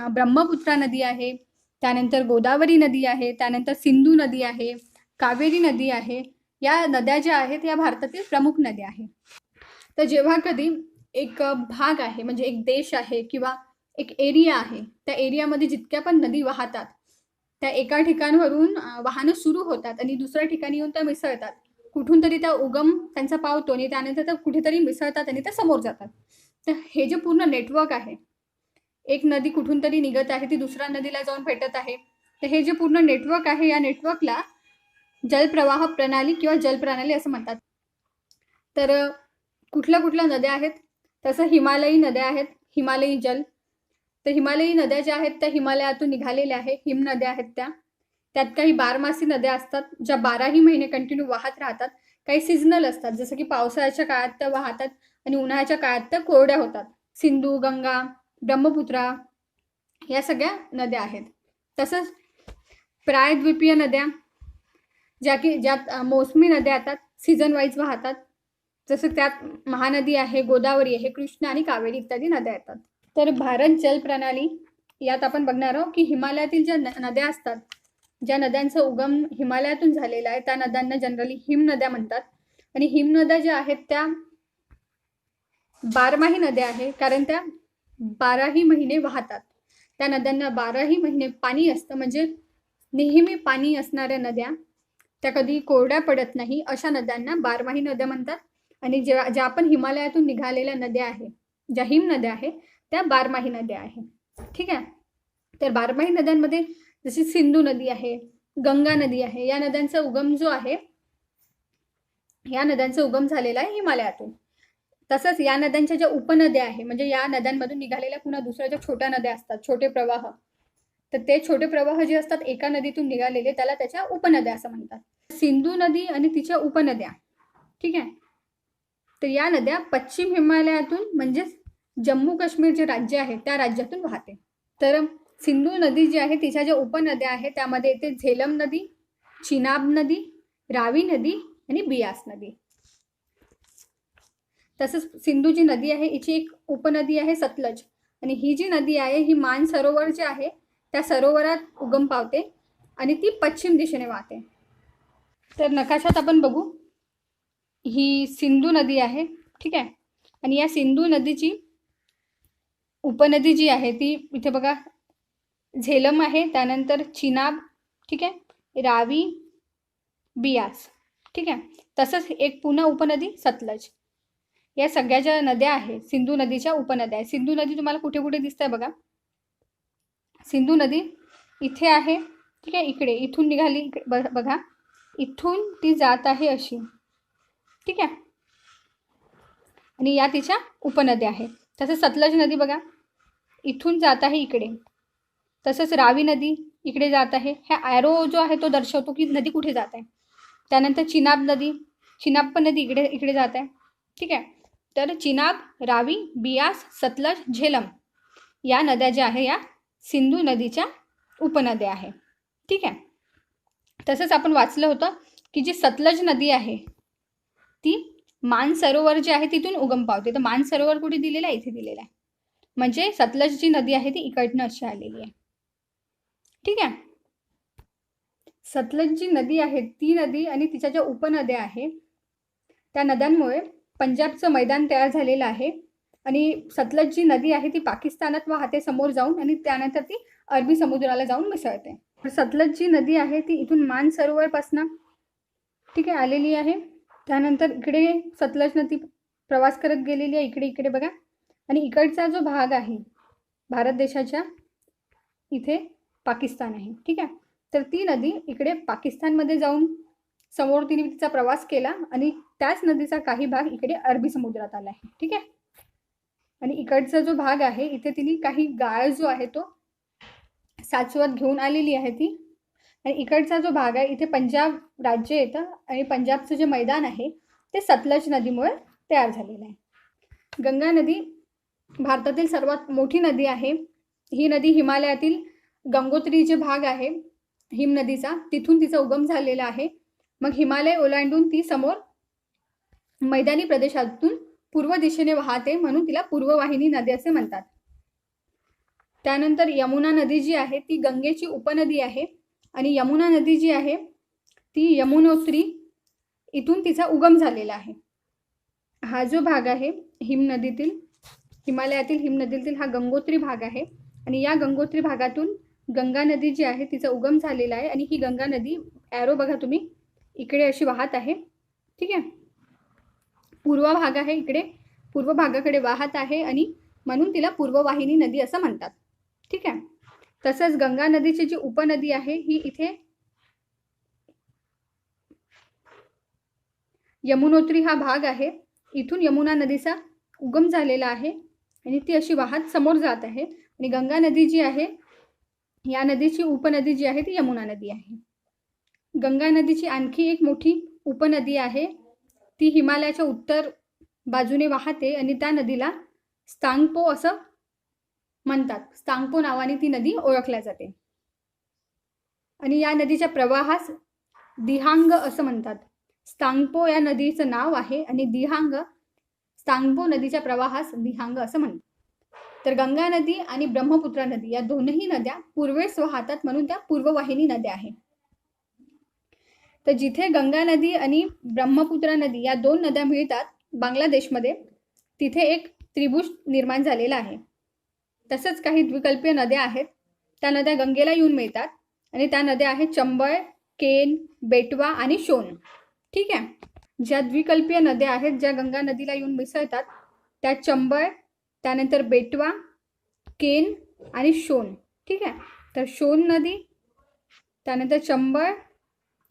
ब्रह्मपुत्रा नदी आहे, त्यानंतर गोदावरी नदी आहे, त्यानंतर सिंधू नदी आहे, कावेरी नदी आहे. या नद्या ज्या आहेत या भारतातील प्रमुख नद्या आहेत. तर जेव्हा कधी एक भाग आहे म्हणजे एक देश आहे किंवा एक एरिया आहे, त्या एरियामध्ये जितक्या पण नदी वाहतात त्या एका ठिकाणावरून वाहनं सुरू होतात आणि दुसऱ्या ठिकाणी येऊन त्या मिसळतात. कुठून तरी त्या उगम त्यांचा पावतो आणि त्यानंतर त्या कुठेतरी मिसळतात आणि त्या समोर जातात. तर हे जे पूर्ण नेटवर्क आहे, एक नदी कुठून तरी निघत आहे ती दुसऱ्या नदीला जाऊन भेटत आहे, तर हे जे पूर्ण नेटवर्क आहे या नेटवर्कला जलप्रवाह प्रणाली किंवा जलप्रणाली असं म्हणतात. तर कुठल्या नद्या आहेत, तसं हिमालयी नद्या आहेत, हिमालयी जल. तर हिमालयी नद्या ज्या आहेत त्या हिमालयातून निघालेल्या आहेत, हिमनद्या आहेत त्या. त्यात काही बारमासी नद्या असतात ज्या 12ही महिने कंटिन्यू वाहत राहतात. काही सीझनल असतात, जसं की पावसाळ्याच्या काळात त्या वाहतात आणि उन्हाळ्याच्या काळात त्या कोरड्या होतात. सिंधू, गंगा, ब्रह्मपुत्रा या सगळ्या नद्या आहेत. तसंच प्रायद्वीपीय नद्या ज्यात मोसमी नद्या येतात, सीझन वाईज वाहतात. जसं त्यात महानदी आहे, गोदावरी आहे, कृष्णा आणि कावेरी इत्यादी नद्या येतात. तर भारत जल प्रणाली यात आपण बघणार आहोत की हिमालयातील ज्या नद्या असतात, ज्या नद्यांचा उगम हिमालयातून झालेला आहे त्या नद्यांना जनरली हिमनद्या म्हणतात. आणि हिमनद्या ज्या आहेत त्या बारमाही नद्या आहे, कारण त्या 12ही महिने वाहतात. त्या नद्यांना 12ही महिने पाणी असतं, म्हणजे नेहमी पाणी असणाऱ्या नद्या, त्या कधी कोरड्या पडत नाही, अशा नद्यांना बारमाही नद्या म्हणतात. आणि ज्या आपण हिमालयातून निघालेल्या नद्या आहे, ज्या हिमनद्या आहेत त्या बारमाही नद्या आहेत, ठीक आहे. तर बारमाही नद्यांमध्ये जशी सिंधू नदी आहे, गंगा नदी आहे, या नद्यांचा उगम जो आहे या नद्यांचा उगम झालेला आहे हिमालयातून. तसंच या नद्यांच्या ज्या उपनद्या आहे, म्हणजे या नद्यांमधून निघालेल्या पुन्हा दुसऱ्या ज्या छोट्या नद्या असतात, छोटे प्रवाह, तर ते छोटे प्रवाह जे असतात एका नदीतून निघालेले त्याला त्याच्या उपनद्या असं म्हणतात. सिंधू नदी आणि तिच्या उपनद्या, ठीक आहे. तर या नद्या पश्चिम हिमालयातून म्हणजेच जम्मू काश्मीर जे राज्य आहे त्या राज्यातून वाहते. तर सिंधू नदी जी आहे तिच्या ज्या उपनद्या आहेत त्यामध्ये येते झेलम नदी, चिनाब नदी, रावी नदी आणि बियास नदी. तसंच सिंधू जी नदी आहे हिची एक उपनदी आहे सतलज. आणि ही जी नदी आहे ही मान सरोवर जे आहे त्या सरोवरात उगम पावते आणि ती पश्चिम दिशेने वाहते. तर नकाशात आपण बघू, ही सिंधू नदी आहे, ठीक आहे. आणि या सिंधू नदीची उपनदी जी आहे ती इथे बघा झेलम आहे, त्यानंतर चिनाब, ठीक आहे, रावी, बियास, ठीक आहे. तसंच एक पुन्हा उपनदी सतलज. या सगळ्या ज्या नद्या आहेत सिंधू नदीच्या उपनद्या आहेत. सिंधू नदी तुम्हाला कुठे कुठे दिसते बघा, सिंधू नदी इथे आहे, ठीक आहे, इकडे इथून निघाली बघा, इथून ती जात आहे अशी, ठीक आहे. आणि या तिच्या उपनद्या आहेत. तसंच सतलज नदी बघा इथून जात आहे इकडे. तसंच रावी नदी इकडे जात आहे, हा ॲरो जो आहे तो दर्शवतो की नदी कुठे जात आहे. त्यानंतर चिनाब नदी, चिनाब पण नदी इकडे जात आहे, ठीक आहे. तर चिनाब, रावी, बियास, सतलज, झेलम या नद्या ज्या आहे या सिंधू नदीच्या उपनद्या आहे, ठीक आहे. तसंच आपण वाचलं होतं की जी सतलज नदी आहे ती मानसरोवर जे आहे तिथून उगम पावते. तर मानसरोवर कुठे दिलेलं आहे, इथे दिलेलं आहे. म्हणजे सतलज जी नदी आहे ती इकडनं अशी आलेली आहे, ठीक आहे. सतलज जी नदी आहे ती नदी आणि तिच्या ज्या उपनद्या आहेत त्या नद्यांमुळे पंजाबचं मैदान तयार झालेलं आहे. आणि सतलज जी नदी आहे ती पाकिस्तानात वाहते समोर जाऊन आणि त्यानंतर ती अरबी समुद्राला जाऊन मिसळते. सतलज जी नदी आहे ती इथून मानसरोवरपासून ठीक आहे आलेली आहे. त्यानंतर इकडे सतलज नदी प्रवास करत गेलेली आहे, इकडे इकडे बघा. आणि इकडचा जो भाग आहे भारत देशाच्या, इथे पाकिस्तान आहे. ठीक आहे, तर ती नदी इकडे पाकिस्तानमध्ये जाऊन समोर तिने तिचा प्रवास केला आणि त्याच नदीचा काही भाग इकडे अरबी समुद्रात आला आहे. ठीक आहे, आणि इकडचा जो भाग आहे इथे तिने काही गाळ जो आहे तो साचवत घेऊन आलेली आहे ती. आणि इकडचा जो भाग आहे इथे पंजाब राज्य येतं आणि पंजाबचं जे मैदान आहे ते सतलज नदीमुळे तयार झालेलं आहे. गंगा नदी भारतातील सर्वात मोठी नदी आहे. ही नदी हिमालयातील गंगोत्री जे भाग आहे हिम नदीचा, तिथून तिचा उगम झालेला आहे. मग हिमालय ओलांडून ती समोर मैदानी प्रदेशातून पूर्व दिशेने वाहते, म्हणून तिला पूर्ववाहिनी नदी असे म्हणतात. त्यानंतर यमुना नदी जी आहे ती गंगेची उपनदी आहे आणि यमुना नदी जी आहे ती यमुनोत्री इथून तिचा उगम झालेला आहे. हा जो भाग आहे हिमनदीतील, हिमालयातील हिमनदीतील हा गंगोत्री भाग आहे आणि या गंगोत्री भागातून गंगा नदी जी आहे तिचा उगम झालेला आहे. आणि ही गंगा नदी ॲरो बघा तुम्ही इकडे अशी वाहत आहे. ठीक आहे, पूर्व भाग आहे इकडे, पूर्व भागाकडे वाहत आहे आणि म्हणून तिला पूर्ववाहिनी नदी असं म्हणतात. ठीक आहे, तसंच गंगा नदीची जी उपनदी आहे ही इथे यमुनोत्री हा भाग आहे, इथून यमुना नदीचा उगम झालेला आहे आणि ती अशी वाहत समोर जात आहे. आणि गंगा नदी जी आहे या नदीची उपनदी जी आहे ती यमुना नदी आहे. गंगा नदीची आणखी एक मोठी उपनदी आहे, ती हिमालयाच्या उत्तर बाजूने वाहते आणि त्या नदीला स्तांगपो असं म्हणतात. स्तांगपो नावाने ती नदी ओळखल्या जाते आणि या नदीच्या प्रवाहास दिहांग असं म्हणतात. स्तांगपो या नदीचं नाव आहे आणि दिहांग, स्तांगपो नदीच्या प्रवाहास दिहांग असं म्हणतात. तर गंगा नदी आणि ब्रह्मपुत्रा नदी या दोनही नद्या पूर्वेस वाहतात, म्हणून त्या पूर्ववाहिनी नद्या आहेत. तर जिथे गंगा नदी आणि ब्रह्मपुत्रा नदी या दोन नद्या मिळतात बांगलादेशमध्ये, तिथे एक त्रिभुज निर्माण झालेला आहे. तसंच काही द्विकल्पीय नद्या आहेत, त्या नद्या गंगेला येऊन मिळतात आणि त्या नद्या आहेत चंबळ, केन, बेटवा आणि शोन. ठीक आहे, ज्या द्विकल्पीय नद्या आहेत ज्या गंगा नदीला येऊन मिसळतात त्या चंबळ, त्यानंतर बेटवा, केन आणि शोन. ठीक आहे, तर शोन नदी, त्यानंतर चंबळ,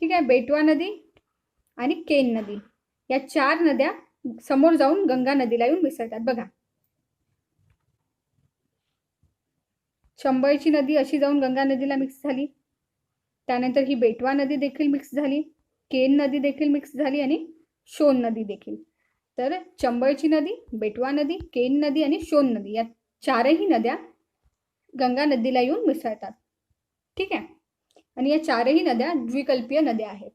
ठीक आहे, बेटवा नदी आणि केन नदी या चार नद्या समोर जाऊन गंगा नदीला येऊन मिसळतात. बघा, चंबळची नदी अशी जाऊन गंगा नदीला मिक्स झाली, त्यानंतर ही बेटवा नदी देखील मिक्स झाली, केन नदी देखील मिक्स झाली आणि शोन नदी देखील. तर चंबळची नदी, बेटवा नदी, केन नदी आणि शोन नदी या चारही नद्या गंगा नदीला येऊन मिसळतात. ठीक आहे, आणि या चारही नद्या द्विकल्पीय नद्या आहेत.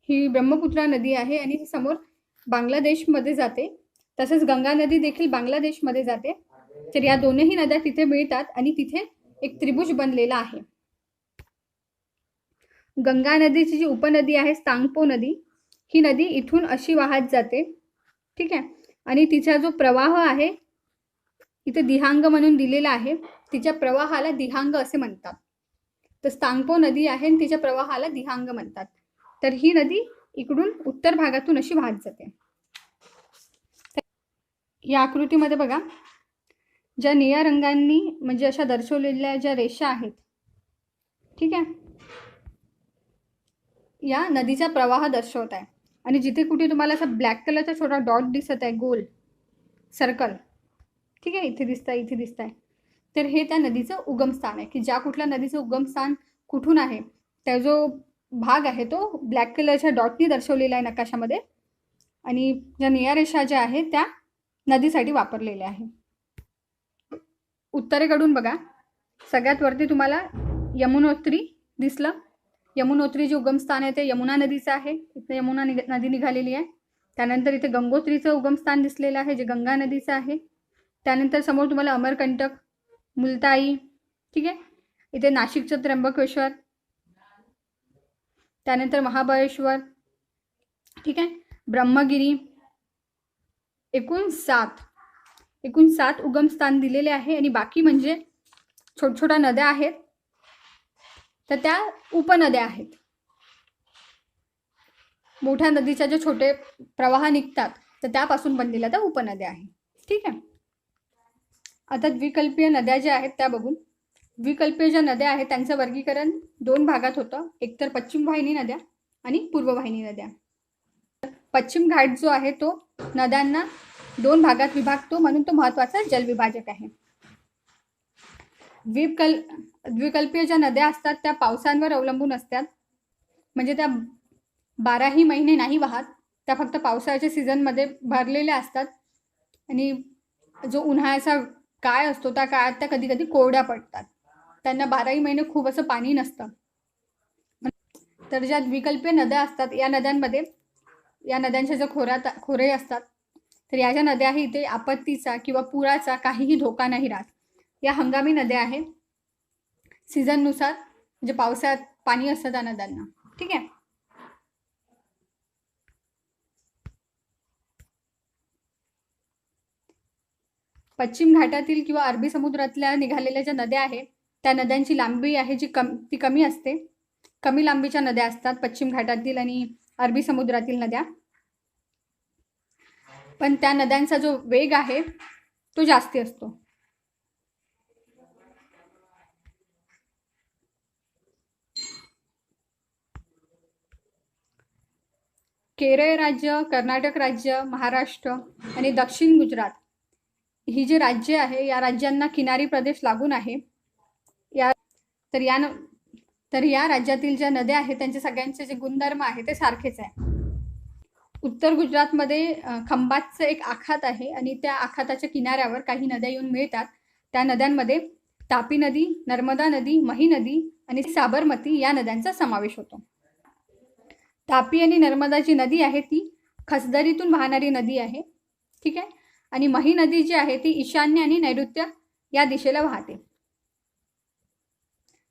ही ब्रह्मपुत्रा नदी आहे आणि ती समोर बांगलादेशमध्ये जाते, तसंच गंगा नदी देखील बांगलादेशमध्ये जाते. तर या दोनही नद्या तिथे मिळतात आणि तिथे एक त्रिभुज बनलेला आहे. गंगा नदीची जी उपनदी आहे स्तांगपो नदी, ही नदी इथून अशी वाहत जाते. ठीक आहे, आणि तिचा जो प्रवाह आहे इथे दिहांग म्हणून दिलेला आहे, तिच्या प्रवाहाला दिहांग असे म्हणतात. तर स्तांगपो नदी आहे आणि तिच्या प्रवाहाला दिहांग म्हणतात. तर ही नदी इकडून उत्तर भागातून अशी वाहत जाते. या आकृतीमध्ये बघा, ज्या निळ्या रंगांनी म्हणजे अशा दर्शवलेल्या ज्या रेषा आहेत, ठीक आहे, या नदीचा प्रवाह दर्शवत आहे. आणि जिथे कुठे तुम्हाला असा ब्लॅक कलरचा छोटा डॉट दिसत आहे, गोल सर्कल, ठीक आहे, इथे दिसत आहे, इथे दिसत आहे, तर हे त्या नदीचं उगमस्थान आहे. की ज्या कुठल्या नदीचं उगमस्थान कुठून आहे त्या जो भाग आहे तो ब्लॅक कलरच्या डॉटनी दर्शवलेला आहे नकाशामध्ये, आणि ज्या निळ्या रेषा ज्या आहेत त्या नदीसाठी वापरलेल्या आहे. उत्तरेकडून बघा, सगळ्यात वरती तुम्हाला यमुनोत्री दिसलं. यमुनोत्री जे उगमस्थान आहे ते यमुना नदीचं आहे, इथे यमुना नदी निघालेली आहे. त्यानंतर इथे गंगोत्रीचं उगमस्थान दिसलेलं आहे जे गंगा नदीचं आहे. त्यानंतर समोर तुम्हाला अमरकंटक, मुलताई, ठीक आहे, इथे नाशिकचं त्र्यंबकेश्वर, त्यानंतर महाबळेश्वर, ठीक आहे, ब्रह्मगिरी, एकूण सात उगमस्थान दिलेले आहे. आणि बाकी म्हणजे छोट्या छोट्या नद्या आहेत तर त्या उपनद्या आहेत. मोठ्या नदीच्या जे छोटे प्रवाह निघतात तर त्यापासून बनलेल्या त्या उपनद्या आहेत. ठीक आहे. आता द्विकल्पीय नद्या ज्या आहेत त्या बघून. द्विकल्पीय ज्या नद्या आहेत त्यांचं वर्गीकरण 2 भागात होतं. एकतर पश्चिम वाहिनी नद्या आणि पूर्व वाहिनी नद्या. पश्चिम घाट जो आहे तो नद्यांना 2 भागात विभागतो, म्हणून तो महत्त्वाचा जलविभाजक आहे. द्विकल्पीय ज्या नद्या असतात त्या पावसांवर अवलंबून असतात, म्हणजे त्या 12ही महिने नाही वाहत, त्या फक्त पावसाळ्याच्या सीझनमध्ये भरलेल्या असतात. आणि जो उन्हाळ्याचा काळ असतो त्या काळात त्या कधी कधी कोरड्या पडतात. त्यांना 12ही महिने खूप असं पाणी नसतं. तर ज्या द्विकल्पीय नद्या असतात या नद्यांमध्ये, या नद्यांच्या ज्या खोरे असतात, तर या ज्या नद्या आहेत इथे आपत्तीचा किंवा पुराचा काहीही धोका नाही राहत. या हंगामी नद्या आहेत. सीझननुसार म्हणजे पावसाळ्यात पाणी असतं त्या नद्यांना. ठीक आहे. पश्चिम घाटातील किंवा अरबी समुद्रातल्या निघालेल्या ज्या नद्या आहेत त्या नद्यांची लांबी आहे ती कमी असते. कमी लांबीच्या नद्या असतात पश्चिम घाटातील आणि अरबी समुद्रातील नद्या. पण त्या नद्यांचा जो वेग आहे तो जास्ती असतो. केरळ राज्य, कर्नाटक राज्य, महाराष्ट्र आणि दक्षिण गुजरात ही जी राज्य आहे या राज्यांना किनारी प्रदेश लागून आहे. तर या राज्यातील ज्या नद्या आहेत त्यांचे सगळ्यांचे जे गुणधर्म आहे ते सारखेच आहे. उत्तर गुजरातमध्ये खंबातचं एक आखात आहे आणि त्या आखाताच्या किनाऱ्यावर काही नद्या येऊन मिळतात. त्या नद्यांमध्ये तापी नदी, नर्मदा नदी, मही नदी आणि साबरमती या नद्यांचा समावेश होतो. तापी आणि नर्मदा जी नदी आहे ती खसदरीतून वाहणारी नदी आहे. ठीक आहे. आणि मही नदी जी आहे ती ईशान्य आणि नैऋत्य या दिशेला वाहते.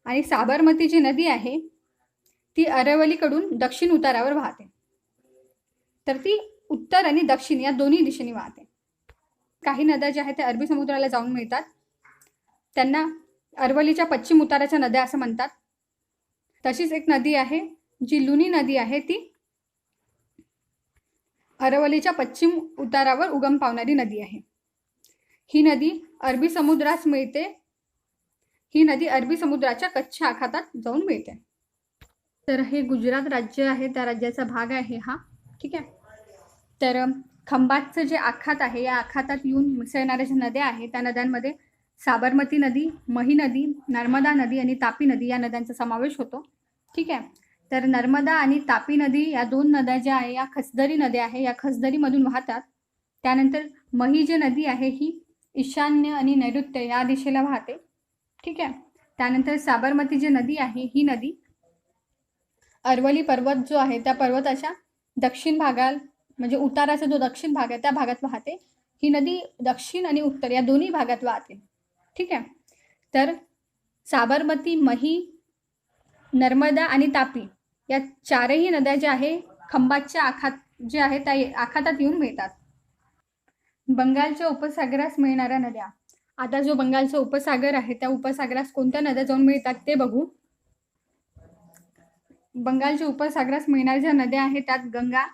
आणि साबरमती जी नदी आहे ती अरवलीकडून दक्षिण उतारावर वाहते. तर ती उत्तर आणि दक्षिण या दोन्ही दिशेने वाहते. काही नद्या ज्या आहेत त्या अरबी समुद्राला जाऊन मिळतात, त्यांना अरवलीच्या पश्चिम उताराच्या नद्या असं म्हणतात. तशीच एक नदी आहे जी लुनी नदी आहे, ती अरवलीच्या पश्चिम उतारावर उगम पावणारी नदी आहे. ही नदी अरबी समुद्रास मिळते. ही नदी अरबी समुद्राच्या कच्च्या आखातात जाऊन मिळते. तर हे गुजरात राज्य आहे त्या राज्याचा भाग आहे हा. ठीक आहे. तर खंबातचं जे आखात आहे या आखातात येऊन मिसळणाऱ्या ज्या नद्या आहेत त्या नद्यांमध्ये साबरमती नदी, मही नदी, नर्मदा नदी आणि तापी नदी या नद्यांचा समावेश होतो. ठीक आहे. तर नर्मदा आणि तापी नदी या 2 नद्या ज्या आहे या खसदरी नद्या आहे, या खसदरीमधून वाहतात. त्यानंतर मही जी नदी आहे ही ईशान्य आणि नैऋत्य या दिशेला वाहते. ठीक आहे. त्यानंतर साबरमती जी नदी आहे ही नदी अरवली पर्वत जो आहे त्या पर्वताच्या दक्षिण भागात, म्हणजे उताराचा जो दक्षिण भाग आहे त्या भागात वाहते. ही नदी दक्षिण आणि उत्तर या दोन्ही भागात वाहते. ठीक आहे. तर साबरमती, मही, नर्मदा आणि तापी या 4ही नद्या ज्या आहे खंबातच्या आखात जे आहे त्या आखातात येऊन मिळतात. बंगालच्या उपसागरास मिळणाऱ्या नद्या. आता जो बंगालचा उपसागर आहे त्या उपसागरास कोणत्या नद्या जाऊन मिळतात ते बघू. बंगालच्या उपसागरास मिळणाऱ्या ज्या नद्या आहेत त्यात गंगा,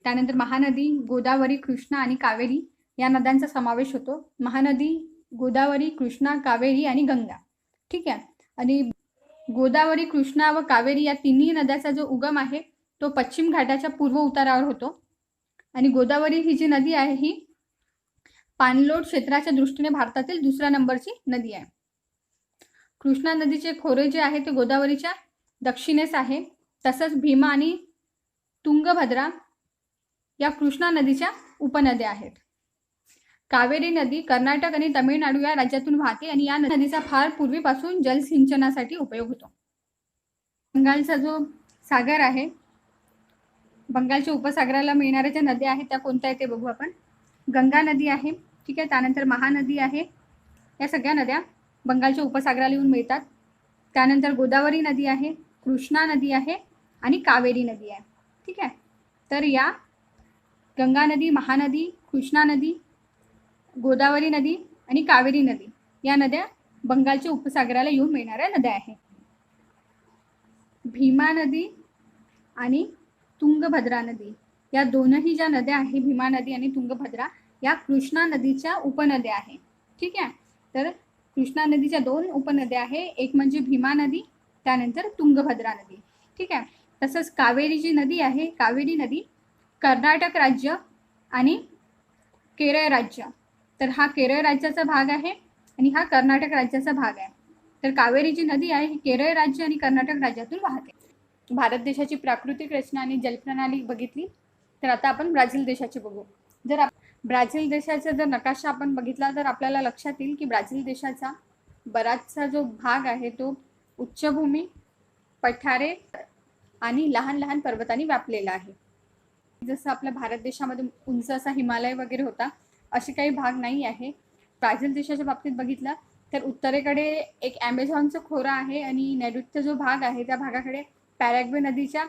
त्यानंतर महानदी, गोदावरी, कृष्णा आणि कावेरी या नद्यांचा समावेश होतो. महानदी, गोदावरी, कृष्णा, कावेरी आणि गंगा. ठीक आहे. आणि गोदावरी, कृष्णा व कावेरी या तिन्ही नद्याचा जो उगम आहे तो पश्चिम घाटाच्या पूर्व उतारावर होतो. आणि गोदावरी ही जी नदी आहे ही पाणलोट क्षेत्राच्या दृष्टीने भारतातील 2ऱ्या नंबरची नदी आहे. कृष्णा नदीचे खोरे जे आहे ते गोदावरीच्या दक्षिणेस आहे. तसंच भीमा आणि तुंगभद्रा या कृष्णा नदीच्या उपनद्या आहेत. कावेरी नदी कर्नाटक आणि तमिळनाडू या राज्यातून वाहते आणि या नदीचा फार पूर्वीपासून जलसिंचनासाठी उपयोग होतो. बंगालचा जो सागर आहे, बंगालच्या उपसागराला मिळणाऱ्या ज्या नद्या आहेत त्या कोणत्या आहेत ते बघू आपण. गंगा नदी आहे. ठीक आहे. त्यानंतर महानदी आहे. या सगळ्या नद्या बंगालच्या उपसागराला येऊन मिळतात. त्यानंतर गोदावरी नदी आहे, कृष्णा नदी आहे आणि कावेरी नदी आहे. ठीक आहे. तर या गंगा नदी, महानदी, कृष्णा नदी, गोदावरी नदी आणि कावेरी नदी या नद्या बंगालच्या उपसागराला येऊन मिळणाऱ्या नद्या आहेत. भीमा नदी आणि तुंगभद्रा नदी, या दोनही ज्या नद्या आहे, भीमा नदी आणि तुंगभद्रा, या कृष्णा नदीच्या उपनद्या आहे. ठीक आहे. तर कृष्णा नदीच्या दोन उपनद्या आहे, एक म्हणजे भीमा नदी, त्यानंतर तुंगभद्रा नदी. ठीक आहे. तसंच कावेरी जी नदी आहे, कावेरी नदी कर्नाटक राज्य आणि केरळ राज्य, तर हा केरळ राज्याचा भाग आहे आणि हा कर्नाटक राज्याचा भाग आहे. तर कावेरी जी नदी आहे ही केरळ राज्य आणि कर्नाटक राज्यातून वाहते. भारत देशाची प्राकृतिक रचना आणि जलप्रणाली बघितली, तर आता आपण ब्राझील देशाची बघू. जर ब्राझील देशाचा जर नकाशा आपण बघितला तर आपल्याला लक्षात येईल की ब्राझील देशाचा बराचसा जो भाग आहे तो उच्चभूमी, पठारे आणि लहान लहान पर्वतांनी व्यापलेला आहे. जसं आपल्या भारत देशामध्ये उंच असा हिमालय वगैरे होता, असे काही भाग नाही आहे. ब्राझील देशाच्या बाबतीत बघितलं तर उत्तरेकडे एक ॲमेझॉनचं खोरं आहे आणि नैऋत्य जो भाग आहे त्या भागाकडे पॅराग्वे नदीच्या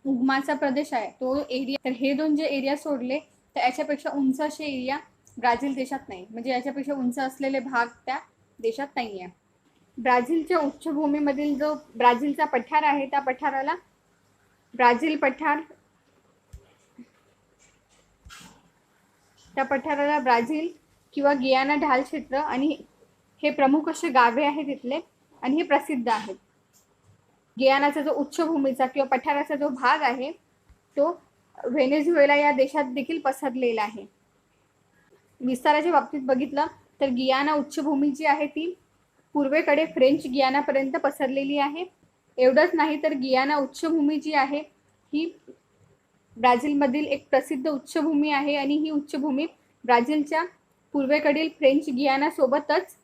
उगमाचा प्रदेश आहे, तो एरिया. तर हे दोन जे एरिया सोडले तर याच्यापेक्षा उंच असे एरिया ब्राझील देशात नाही, म्हणजे याच्यापेक्षा उंच असलेले भाग त्या देशात नाही आहे. ब्राझीलच्या उच्चभूमीमधील जो ब्राझीलचा पठार आहे त्या पठाराला ब्राझील पठार, त्या पठाराला ब्राझील किंवा गियाना ढाल क्षेत्र आणि हे प्रमुख असे गावे आहेत तिथले आणि हे प्रसिद्ध आहेत. गियानाचा जो उच्चभूमीचा किंवा पठाराचा जो भाग आहे तो व्हेनेझुएला या देशात देखील पसरलेला आहे. विस्ताराच्या बाबतीत बघितलं तर गियाना उच्चभूमी जी आहे ती पूर्वेकडे फ्रेंच गियानापर्यंत पसरलेली आहे. एवढंच नाही तर गियाना उच्चभूमी जी आहे ही ब्राझीलमधील एक प्रसिद्ध उच्चभूमी आहे आणि ही उच्चभूमी ब्राझीलच्या पूर्वेकडील फ्रेंच गियाना सोबतच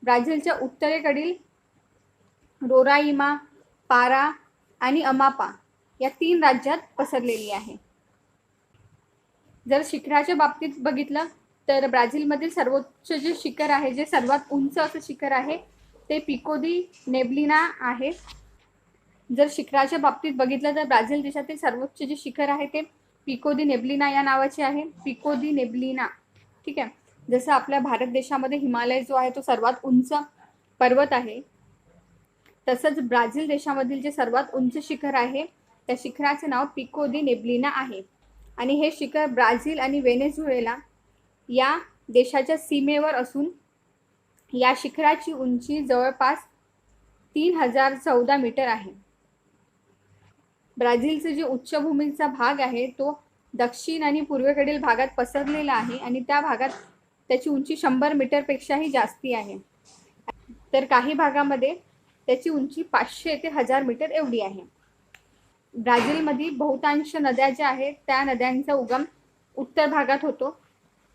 ब्राझीलच्या उत्तरेकडील रोराइमा, पारा आणि अमापा या 3 राज्यात पसरलेली आहे. जर शिखराच्या बाबतीत बघितलं तर ब्राझीलमधील सर्वोच्च जे शिखर आहे, जे सर्वात उंच असं शिखर आहे ते पिको दी नेब्लिना आहे. जर शिखराच्या बाबतीत बघितलं तर ब्राझील देशातील सर्वोच्च जे शिखर आहे ते पिको दी नेब्लिना या नावाचे आहे. पिको दी नेब्लिना. ठीक आहे. जसं आपल्या भारत देशामध्ये हिमालय जो आहे तो सर्वात उंच पर्वत आहे, तसंच ब्राझील देशामधील जे सर्वात उंच शिखर आहे त्या शिखराचे नाव पिको दी नेब्लिना आहे. आणि हे शिखर ब्राझील आणि व्हेनेझुएला या देशाच्या सीमेवर असून या शिखराची उंची जवळपास 3014 मीटर आहे. ब्राझीलचे जे उच्चभूमीचा भाग आहे तो दक्षिण आणि पूर्वेकडील भागात पसरलेला आहे आणि त्या भागात त्याची उंची 100 मीटरपेक्षाही जास्ती आहे. तर काही भागामध्ये त्याची उंची 500 ते 1000 मीटर एवढी आहे. ब्राझीलमधील बहुतांश नद्या ज्या आहेत त्या नद्यांचा उगम उत्तर भागात होतो.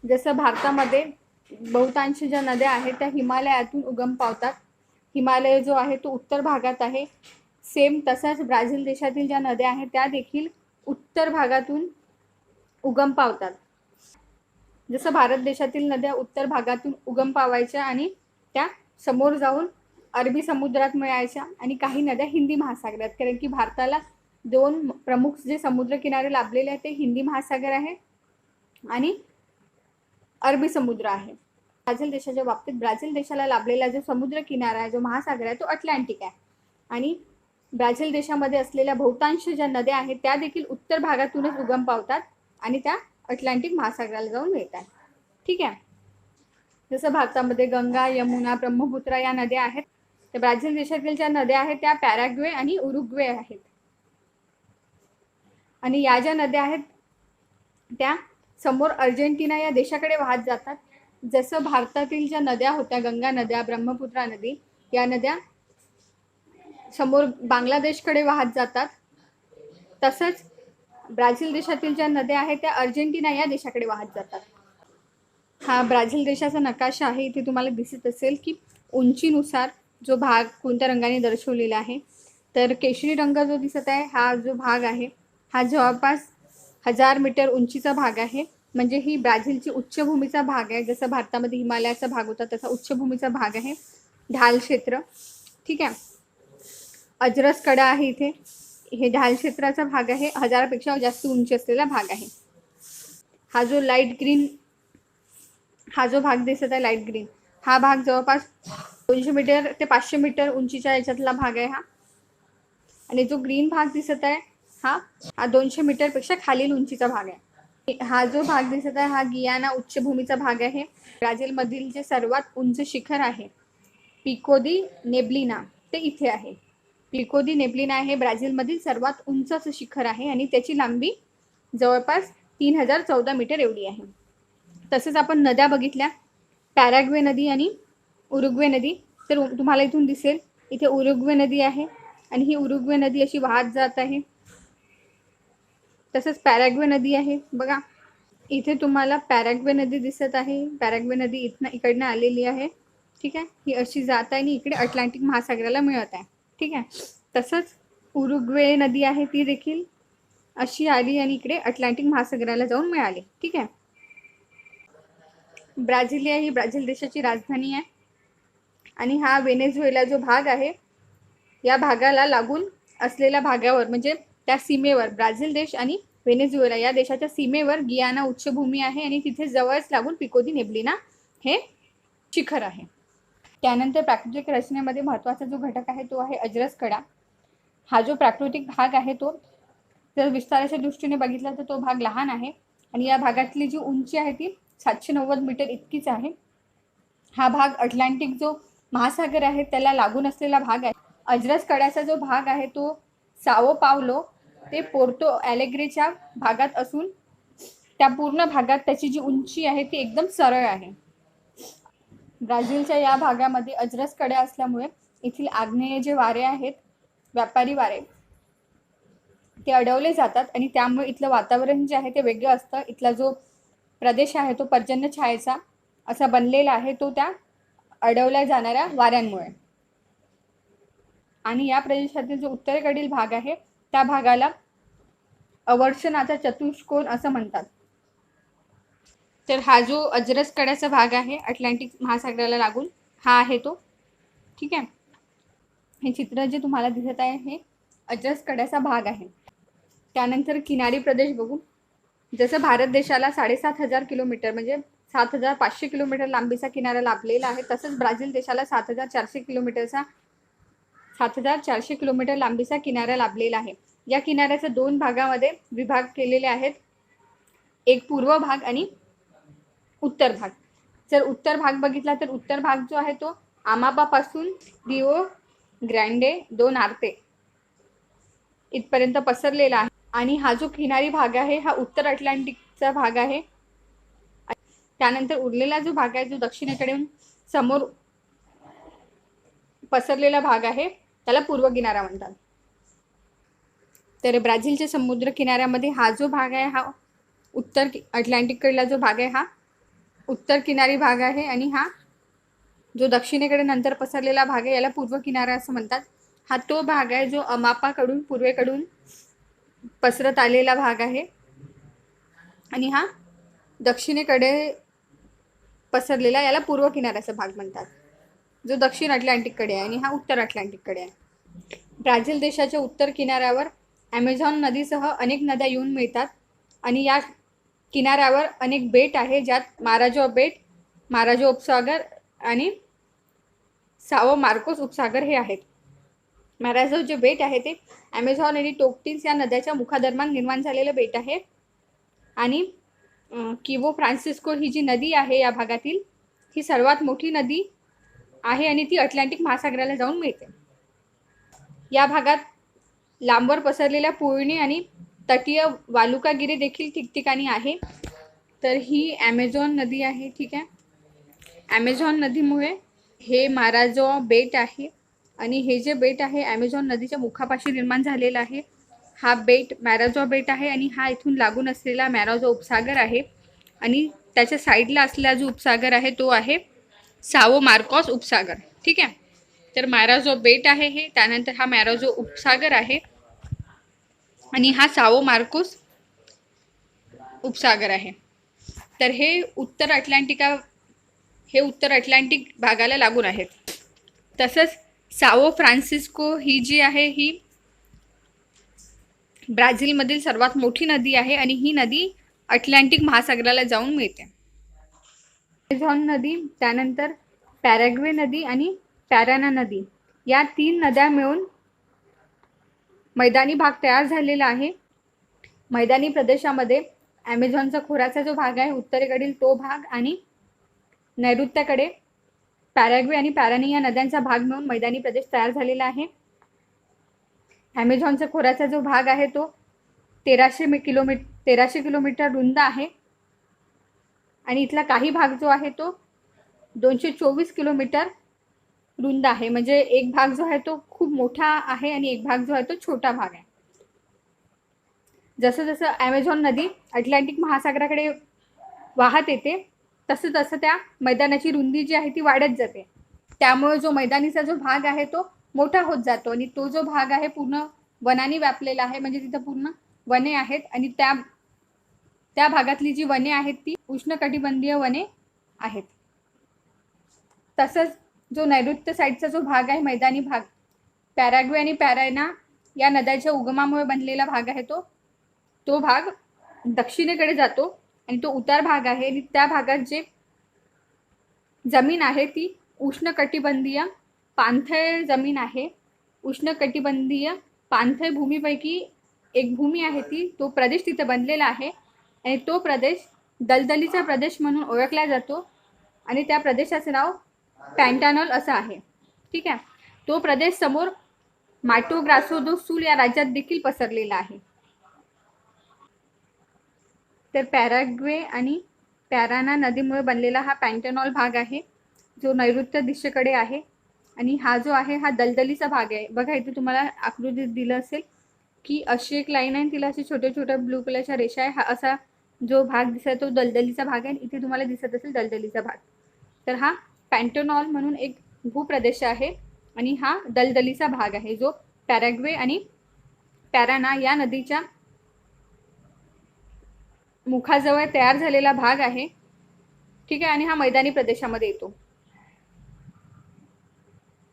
जसं भारतामध्ये बहुतांश ज्या नद्या आहेत त्या हिमालयातून उगम पावतात. हिमालय जो आहे तो उत्तर भागात आहे. सेम तसाच ब्राझील देशातील ज्या नद्या आहेत त्या देखील उत्तर भागातून उगम पावतात. जसं भारत देशातील नद्या उत्तर भागातून उगम पावायच्या आणि त्या समोर जाऊन अरबी समुद्रात मिळायच्या आणि काही नद्या हिंदी महासागरात, कारण की भारताला 2 प्रमुख जे समुद्र किनारे लाभलेले आहेत ते हिंदी महासागर आहे आणि अरबी समुद्र आहे. ब्राझील देशाच्या बाबतीत ब्राझील देशाला लाभलेला जो समुद्र किनारा आहे, जो महासागर आहे तो अटलांटिक आहे आणि ब्राझील देशामध्ये असलेल्या बहुतांश ज्या नद्या आहेत त्या देखील उत्तर भागातूनच उगम पावतात आणि त्या अटलांटिक महासागराला जाऊन मिळतात. ठीक आहे. जसं भारतामध्ये गंगा, यमुना, ब्रह्मपुत्रा या नद्या आहेत, तर ब्राझील देशातील ज्या नद्या आहेत त्या पॅराग्वे आणि उरुग्वे आहेत. आणि या ज्या नद्या आहेत त्या समोर अर्जेंटिना या देशाकडे वाहत जातात. जसं भारतातील ज्या नद्या होत्या, गंगा नद्या, ब्रह्मपुत्रा नदी, या नद्या समोर बांगलादेशकडे वाहत जातात, तसंच ब्राझील देशातील ज्या नद्या आहेत त्या अर्जेंटिना या देशाकडे वाहत जातात. हा ब्राझील देशाचा नकाशा आहे. इथे तुम्हाला दिसत असेल की उंचीनुसार जो भाग कोणत्या रंगाने दर्शवलेला आहे. तर केशरी रंग जो दिसत आहे हा जो भाग आहे हा जवळपास 1000 मीटर उंचीचा भाग आहे. म्हणजे ही ब्राझीलची उच्चभूमीचा भाग आहे. जसं भारतामध्ये हिमालयाचा भाग होता तसा उच्चभूमीचा भाग आहे, ढाल क्षेत्र. ठीक आहे. अजरस कडा आहे इथे, हे ढाल क्षेत्राचा भाग आहे, 1000पेक्षा जास्त उंची असलेला भाग आहे. हा जो लाईट ग्रीन हा जो भाग दिसत आहे लाईट ग्रीन, हा भाग जवळपास 200 मीटर ते 500 मीटर उंचीच्या याच्यातला भाग आहे हा. आणि जो ग्रीन भाग दिसत आहे हा 200 मीटरपेक्षा खालील उंचीचा भाग आहे. हा जो भाग दिसत आहे हा गियाना उच्चभूमीचा भाग आहे. ब्राझीलमधील जे सर्वात उंच शिखर आहे पिको दी नेब्लिना ते इथे आहे. पिको दी नेब्लिना हे ब्राझीलमधील सर्वात उंच असं शिखर आहे आणि त्याची लांबी जवळपास 3014 मीटर एवढी आहे. तसेच आपण नद्या बघितल्या, पॅराग्वे नदी आणि उरुग्वे नदी. तर तुम्हाला इथून दिसेल इथे उरुग्वे नदी आहे आणि ही उरुग्वे नदी अशी वाहत जात आहे. तसंच पॅराग्वे नदी आहे बघा, इथे तुम्हाला पॅराग्वे नदी दिसत आहे. पॅराग्वे नदी इकडनं आलेली आहे. ठीक आहे, ही अशी जात आहे आणि इकडे अटलांटिक महासागराला मिळत आहे. ठीक आहे, तसंच उरुग्वे नदी आहे ती देखील अशी आली आणि इकडे अटलांटिक महासागराला जाऊन मिळाली. ठीक आहे, ब्राझिलिया ही ब्राझील देशाची राजधानी आहे आणि हा व्हेनेझुएला जो भाग आहे या भागाला लागून असलेल्या भागावर म्हणजे त्या सीमेवर ब्राझील देश आणि व्हेनेझुएला या देशाच्या सीमेवर गियाना उच्चभूमी आहे आणि तिथे जवळच लागून पिको दी नेब्लिना हे शिखर आहे. त्यानंतर प्राकृतिक रचनेमध्ये महत्त्वाचा जो घटक आहे तो आहे अजरस कडा. हा जो प्राकृतिक भाग आहे तो जर विस्ताराच्या दृष्टीने बघितला तर तो भाग लहान आहे आणि या भागातली जी उंची आहे ती 790 मीटर इतकीच आहे. हा भाग अटलांटिक जो महासागर आहे त्याला लागून असलेला भाग आहे. अजरस कड्याचा जो भाग आहे तो साओ पावलो ते पोर्टो ॲलेग्रेच्या भागात असून त्या पूर्ण भागात त्याची जी उंची आहे ती एकदम सरळ आहे. ब्राझीलच्या या भागामध्ये अजरस कडे असल्यामुळे येथील आग्नेय जे वारे आहेत, व्यापारी वारे, ते अडवले जातात आणि त्यामुळे इथलं वातावरण जे आहे ते वेगळं असतं. इथला जो प्रदेश आहे तो पर्जन्य छायेचा असा बनलेला आहे, तो त्या अडवल्या जाणाऱ्या वाऱ्यांमुळे. आणि या प्रदेशातील जो उत्तरेकडील भाग आहे त्या भागाला अवर्षणाचा चतुष्कोन असं म्हणतात. तर हा जो अजरस कड्याचा भाग आहे अटलांटिक महासागराला लागून हा आहे तो. ठीक आहे, हे चित्र जे तुम्हाला दिसत आहे हे अजरस कड्याचा भाग आहे. त्यानंतर किनारी प्रदेश बघू. जसं भारत देशाला 7,500 किलोमीटर म्हणजे 7,500 किलोमीटर लांबीचा किनारा लाभलेला आहे, तसंच ब्राझील देशाला 7,400 किलोमीटर लांबीचा किनारा लाभलेला आहे. या किनाऱ्याच्या 2 भागामध्ये विभाग केलेले आहेत, एक पूर्व भाग आणि उत्तर भाग. जर उत्तर भाग बघितला तर उत्तर भाग जो आहे तो आमापापासून रिओ ग्रँडे दो नॉर्ते इथपर्यंत पसरलेला आहे आणि हा जो किनारी भाग आहे हा उत्तर अटलांटिकचा भाग आहे. त्यानंतर उरलेला जो भाग आहे जो दक्षिणेकडून समोर पसरलेला भाग आहे त्याला पूर्व किनारा म्हणतात. तर ब्राझीलच्या समुद्र किनाऱ्यामध्ये हा जो भाग आहे हा उत्तर अटलांटिककडला जो भाग आहे हा उत्तर किनारी भाग आहे आणि हा जो दक्षिणेकडे नंतर पसरलेला भाग आहे याला पूर्व किनारा असं म्हणतात. हा तो भाग आहे जो अमापाकडून पूर्वेकडून पसरत आलेला भाग आहे आणि हा दक्षिणेकडे पसरलेला याला पूर्व किनाऱ्याचा भाग म्हणतात, जो दक्षिण अटलांटिककडे आहे आणि हा उत्तर अटलांटिककडे आहे. ब्राझील देशाच्या उत्तर किनाऱ्यावर ॲमेझॉन नदीसह अनेक नद्या येऊन मिळतात आणि या किनाऱ्यावर अनेक बेट आहे, ज्यात माराजो बेट, माराजो उपसागर आणि साओ मार्कोस उपसागर हे आहेत. माराजो जे बेट आहे ते ॲमेझॉन आणि टोक्टिन्स या नद्याच्या मुखादरम्यान निर्माण झालेलं बेट आहे आणि किवो फ्रान्सिस्को ही जी नदी आहे या भागातील ही सर्वात मोठी नदी आहे आणि ती अटलांटिक महासागराला जाऊन मिळते. या भागात लांबवर पसरलेल्या पुळणी आणि तटीय वालुकागिरी देखील ठिकठिकाणी आहे. तर ही ॲमेझॉन नदी आहे. ठीक आहे, ॲमेझॉन नदीमुळे हे माराजो बेट आहे आणि हे जे बेट आहे ॲमेझॉन नदीच्या मुखापाशी निर्माण झालेला आहे. हा बेट मॅराजो बेट आहे आणि हा इथून लागून असलेला मॅराजो उपसागर आहे आणि त्याच्या साईडला असलेला जो उपसागर आहे तो आहे साओ मार्कोस उपसागर. ठीक आहे, तर मॅराजो बेट आहे हे, त्यानंतर हा मॅराजो उपसागर आहे आणि हा साओ मार्कोस उपसागर आहे. तर हे उत्तर अटलांटिक भागाला लागून आहेत. तसंच साओ फ्रान्सिस्को ही जी आहे ही ब्राझीलमधील सर्वात मोठी नदी आहे आणि ही नदी अटलांटिक महासागराला जाऊन मिळते. ॲमेझॉन नदी, त्यानंतर पॅराग्वे नदी आणि पॅराना नदी या 3 नद्या मिळून मैदानी भाग तयार झालेला आहे। मैदानी प्रदेशामध्ये ॲमेझॉनचा खोऱ्याचा जो भाग आहे उत्तरेकडील तो भाग आणि नैऋत्याकडे पॅराग्वे आणि पॅरानी या नद्यांचा भाग मिळून मैदानी प्रदेश तयार झालेला आहे। ॲमेझॉनचा खोऱ्याचा जो भाग आहे तो 1300 किलोमीटर रुंद आहे आणि इथला काही भाग जो आहे तो 224 किलोमीटर रुंद आहे। म्हणजे एक भाग जो आहे तो खूप मोठा आहे आणि एक भाग जो आहे तो छोटा भाग आहे। जसं जसं ॲमेझॉन नदी अटलांटिक महासागराकडे वाहत येते तसं तसं त्या मैदानाची रुंदी जी आहे ती वाढत जाते। त्यामुळे जो मैदानीचा जो भाग आहे तो मोठा होत जातो आणि तो जो भाग आहे पूर्ण वनांनी व्यापलेला आहे। म्हणजे तिथं पूर्ण वने आहेत आणि त्या भागातली जी वने आहेत ती उष्णकटिबंधीय वने आहेत। तसंच जो नैऋत्य साईडचा जो भाग आहे मैदानी भाग पॅराग्वे आणि पॅराना या नद्याच्या उगमामुळे बनलेला भाग आहे तो भाग दक्षिणेकडे जातो आणि तो उतार भाग आहे आणि त्या भागात जे जमीन आहे ती उष्णकटिबंधीय पाणथळ जमीन आहे। उष्णकटिबंधीय पाणथळ भूमीपैकी एक भूमी आहे ती तो प्रदेश तिथे बनलेला आहे आणि तो प्रदेश दलदलीचा प्रदेश म्हणून ओळखला जातो आणि त्या प्रदेशाचे नाव पॅन्टानॉल असं आहे। ठीक आहे, तो प्रदेश समोर माटो ग्रासो दो सुल या राज्यात देखील पसरलेला आहे। तर पॅराग्वे आणि पॅराना नदीमुळे बनलेला हा पॅन्टानॉल भाग आहे जो नैऋत्य दिशेकडे आहे आणि हा जो आहे हा दलदलीचा भाग आहे। बघा इथे तुम्हाला आकृतीत दिलं असेल की अशी एक लाईन आहे, तिला असे छोटे छोटे ब्लू कलरच्या रेषा आहे। हा असा जो भाग दिसतो तो दलदलीचा भाग आहे। इथे तुम्हाला दिसत असेल दलदलीचा भाग, तर हा पॅन्टानॉल म्हणून एक भूप्रदेश आहे आणि हा दलदलीचा भाग आहे जो पॅराग्वे आणि पॅराना या नदीच्या मुखाजवळ तयार झालेला भाग आहे। ठीक आहे, आणि हा मैदानी प्रदेशामध्ये येतो।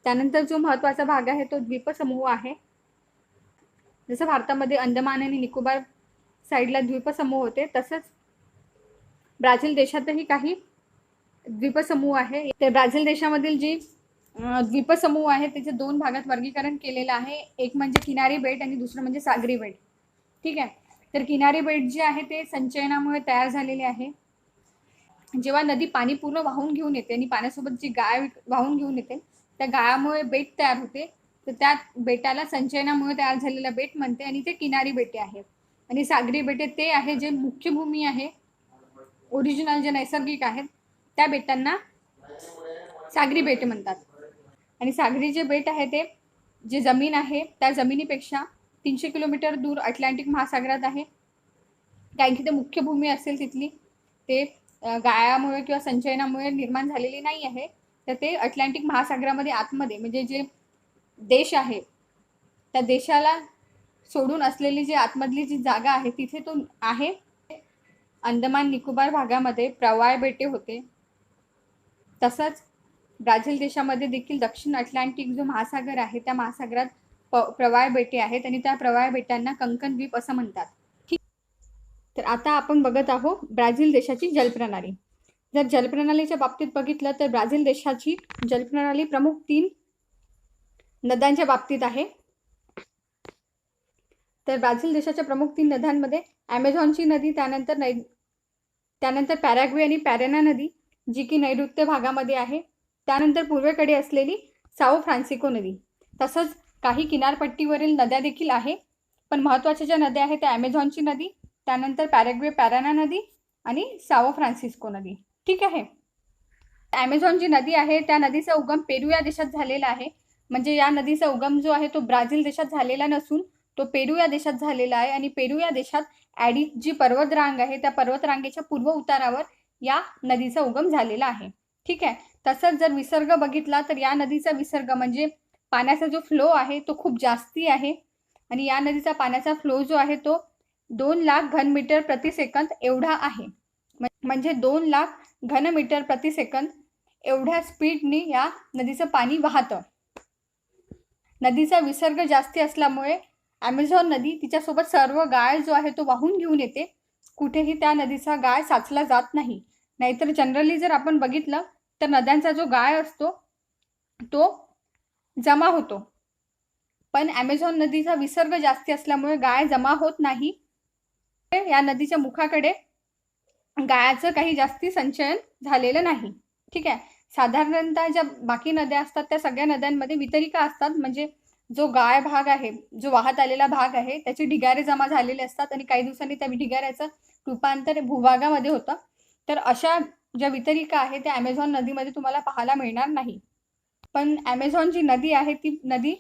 त्यानंतर जो महत्त्वाचा भाग आहे तो द्वीपसमूह आहे। जसं भारतामध्ये अंदमान आणि निकोबार साईडला द्वीपसमूह होते तसंच ब्राझील देशातही काही द्वीपसमूह आहे। ते ब्राझील देशामधील जी द्वीपसमूह आहे त्याचे दोन भागात वर्गीकरण केलेलं आहे। एक म्हणजे किनारी बेट आणि दुसरं म्हणजे सागरी बेट। ठीक आहे, तर किनारी बेट जे आहे ते संचयनामुळे तयार झालेले आहे। जेव्हा नदी पाणी पूर्ण वाहून घेऊन येते आणि पाण्यासोबत जी गाळ वाहून घेऊन येते त्या गाळामुळे बेट तयार होते, तर त्या बेटाला संचयनामुळे तयार झालेला बेट म्हणते आणि ते किनारी बेटे आहे। आणि सागरी बेटे ते आहे जे मुख्य भूमी आहे, ओरिजिनल जे नैसर्गिक आहेत त्या बेटांना सागरी बेटे म्हणतात। आणि सागरी जे बेट आहे ते जे जमीन आहे त्या जमिनीपेक्षा 300 किलोमीटर दूर अटलांटिक महासागरात आहे। कारण की ते मुख्य भूमी असेल तिथली ते गाळामुळे किंवा संचयनामुळे निर्माण झालेली नाही आहे, तर ते अटलांटिक महासागरामध्ये आतमध्ये म्हणजे जे देश आहे त्या देशाला सोडून असलेली जी आतमधली जी जागा आहे तिथे तो आहे। अंदमान निकोबार भागामध्ये प्रवाळ बेटे होते। तसंच ब्राझील देशामध्ये देखील दक्षिण अटलांटिक जो महासागर आहे त्या महासागरात प्रवाळ बेटे आहेत आणि त्या प्रवाळ बेटांना कंकण द्वीप असं म्हणतात। ठीक, तर आता आपण बघत आहोत ब्राझील देशाची जलप्रणाली। जर जलप्रणालीच्या बाबतीत बघितलं तर ब्राझील देशाची जलप्रणाली प्रमुख 3 नद्यांच्या बाबतीत आहे। तर ब्राझील देशाच्या प्रमुख 3 नद्यांमध्ये ॲमेझॉनची नदी, त्यानंतर पॅराग्वे आणि पॅराना नदी जी की नैऋत्य भागामध्ये आहे, त्यानंतर पूर्वेकडे असलेली साओ फ्रान्सिस्को नदी। तसंच काही किनारपट्टीवरील नद्या देखील आहे, पण महत्त्वाच्या ज्या नद्या आहेत त्या ॲमेझॉनची नदी, त्यानंतर पॅराग्वे पॅराना नदी आणि साओ फ्रान्सिस्को नदी। ठीक आहे, ॲमेझॉन जी नदी आहे त्या नदीचा उगम पेरू या देशात झालेला आहे। म्हणजे या नदीचा उगम जो आहे तो ब्राझील देशात झालेला नसून तो पेरू या देशात झालेला आहे आणि पेरू या देशात ॲडीज जी पर्वतरांग आहे त्या पर्वतरांगेच्या पूर्व उतारावर या नदीचा उगम झालेला आहे। ठीक आहे, तसंच जर विसर्ग बघितला तर या नदीचा विसर्ग म्हणजे पाण्याचा जो फ्लो आहे तो खूप जास्ती आहे आणि या नदीचा पाण्याचा फ्लो जो आहे तो 2 लाख घनमीटर प्रति सेकंद एवढा आहे। म्हणजे 2 लाख घनमीटर प्रति सेकंद एवढ्या स्पीडने या नदीचं पाणी वाहतं। नदीचा विसर्ग जास्ती असल्यामुळे ॲमेझॉन नदी तिच्यासोबत सर्व गाळ जो आहे तो वाहून घेऊन येते। कुठेही त्या नदीचा गाळ साचला जात नाही। नाहीतर जनरली जर आपण बघितलं तर नद्यांचा जो गाळ असतो तो जमा होतो पण ॲमेझॉन नदीचा विसर्ग जास्ती असल्यामुळे गाय जमा होत नाही. या नदीच्या मुखाकडे गायाचं काही जास्ती संचयन झालेलं नाही. ठीक आहे. साधारणतः ज्या बाकी नद्या असतात त्या सगळ्या नद्यांमध्ये वितरिका असतात, म्हणजे जो गाय भाग आहे, जो वाहत आलेला भाग आहे, त्याचे ढिगारे जमा झालेले असतात आणि काही दिवसांनी त्या ढिगाऱ्याचं रूपांतर भूभागामध्ये होतं. तर अशा ज्या वितरिका आहे त्या ॲमेझॉन नदीमध्ये तुम्हाला पाहायला मिळणार नाही. पण ॲमेझॉन जी नदी आहे ती नदी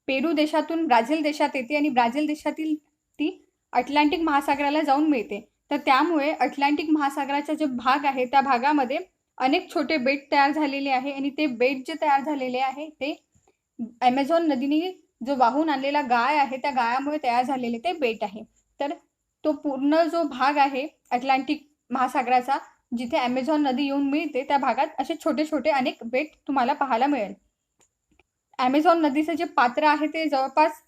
पेरू देशातून ब्राझील देशात येते आणि ब्राझील देशातील ती अटलांटिक महासागराला जाऊन मिळते. तर त्यामुळे अटलांटिक महासागराचा जो भाग आहे त्या भागामध्ये अनेक छोटे बेट तयार झालेले आहे आणि ते बेट जे तयार झालेले आहे ते ॲमेझॉन नदीने जो वाहून आणलेला गाय आहे त्या गायामुळे तयार झालेले ते बेट आहे. तर तो पूर्ण जो भाग आहे अटलांटिक महासागराचा, जिथे ॲमेझॉन नदी येऊन मिळते, त्या भागात असे छोटे छोटे अनेक बेट तुम्हाला पाहायला मिळेल. ॲमेझॉन नदीचं जे पात्र आहे ते जवळपास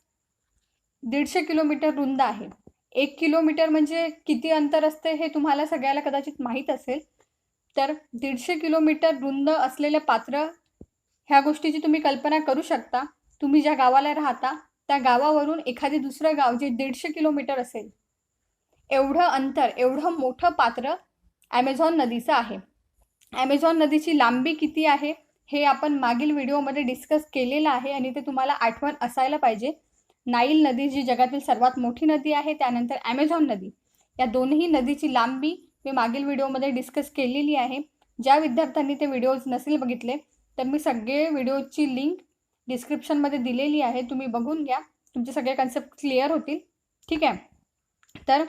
150 किलोमीटर रुंद आहे. 1 किलोमीटर म्हणजे किती अंतर असते हे तुम्हाला सगळ्याला कदाचित माहीत असेल. तर 150 किलोमीटर रुंद असलेले पात्र, ह्या गोष्टीची तुम्ही कल्पना करू शकता. तुम्ही ज्या गावाला राहता त्या गावावरून एखादे दुसरं गाव जे 150 किलोमीटर असेल, एवढं अंतर, एवढं मोठं पात्र ॲमेझॉन नदीचं आहे. ॲमेझॉन नदीची लांबी किती आहे हे आपण मागील व्हिडिओमध्ये डिस्कस केलेलं आहे आणि ते तुम्हाला आठवण असायला पाहिजे. नाईल नदी जी जगातील सर्वात मोठी नदी आहे, त्यानंतर ॲमेझॉन नदी, या दोन्ही नदीची लांबी मी मागील व्हिडिओमध्ये डिस्कस केलेली आहे. ज्या विद्यार्थ्यांनी ते व्हिडिओज नसेल बघितले तर मी सगळे व्हिडिओची लिंक डिस्क्रिप्शनमध्ये दिलेली आहे, तुम्ही बघून घ्या, तुमचे सगळे कन्सेप्ट क्लिअर होतील. ठीक आहे. तर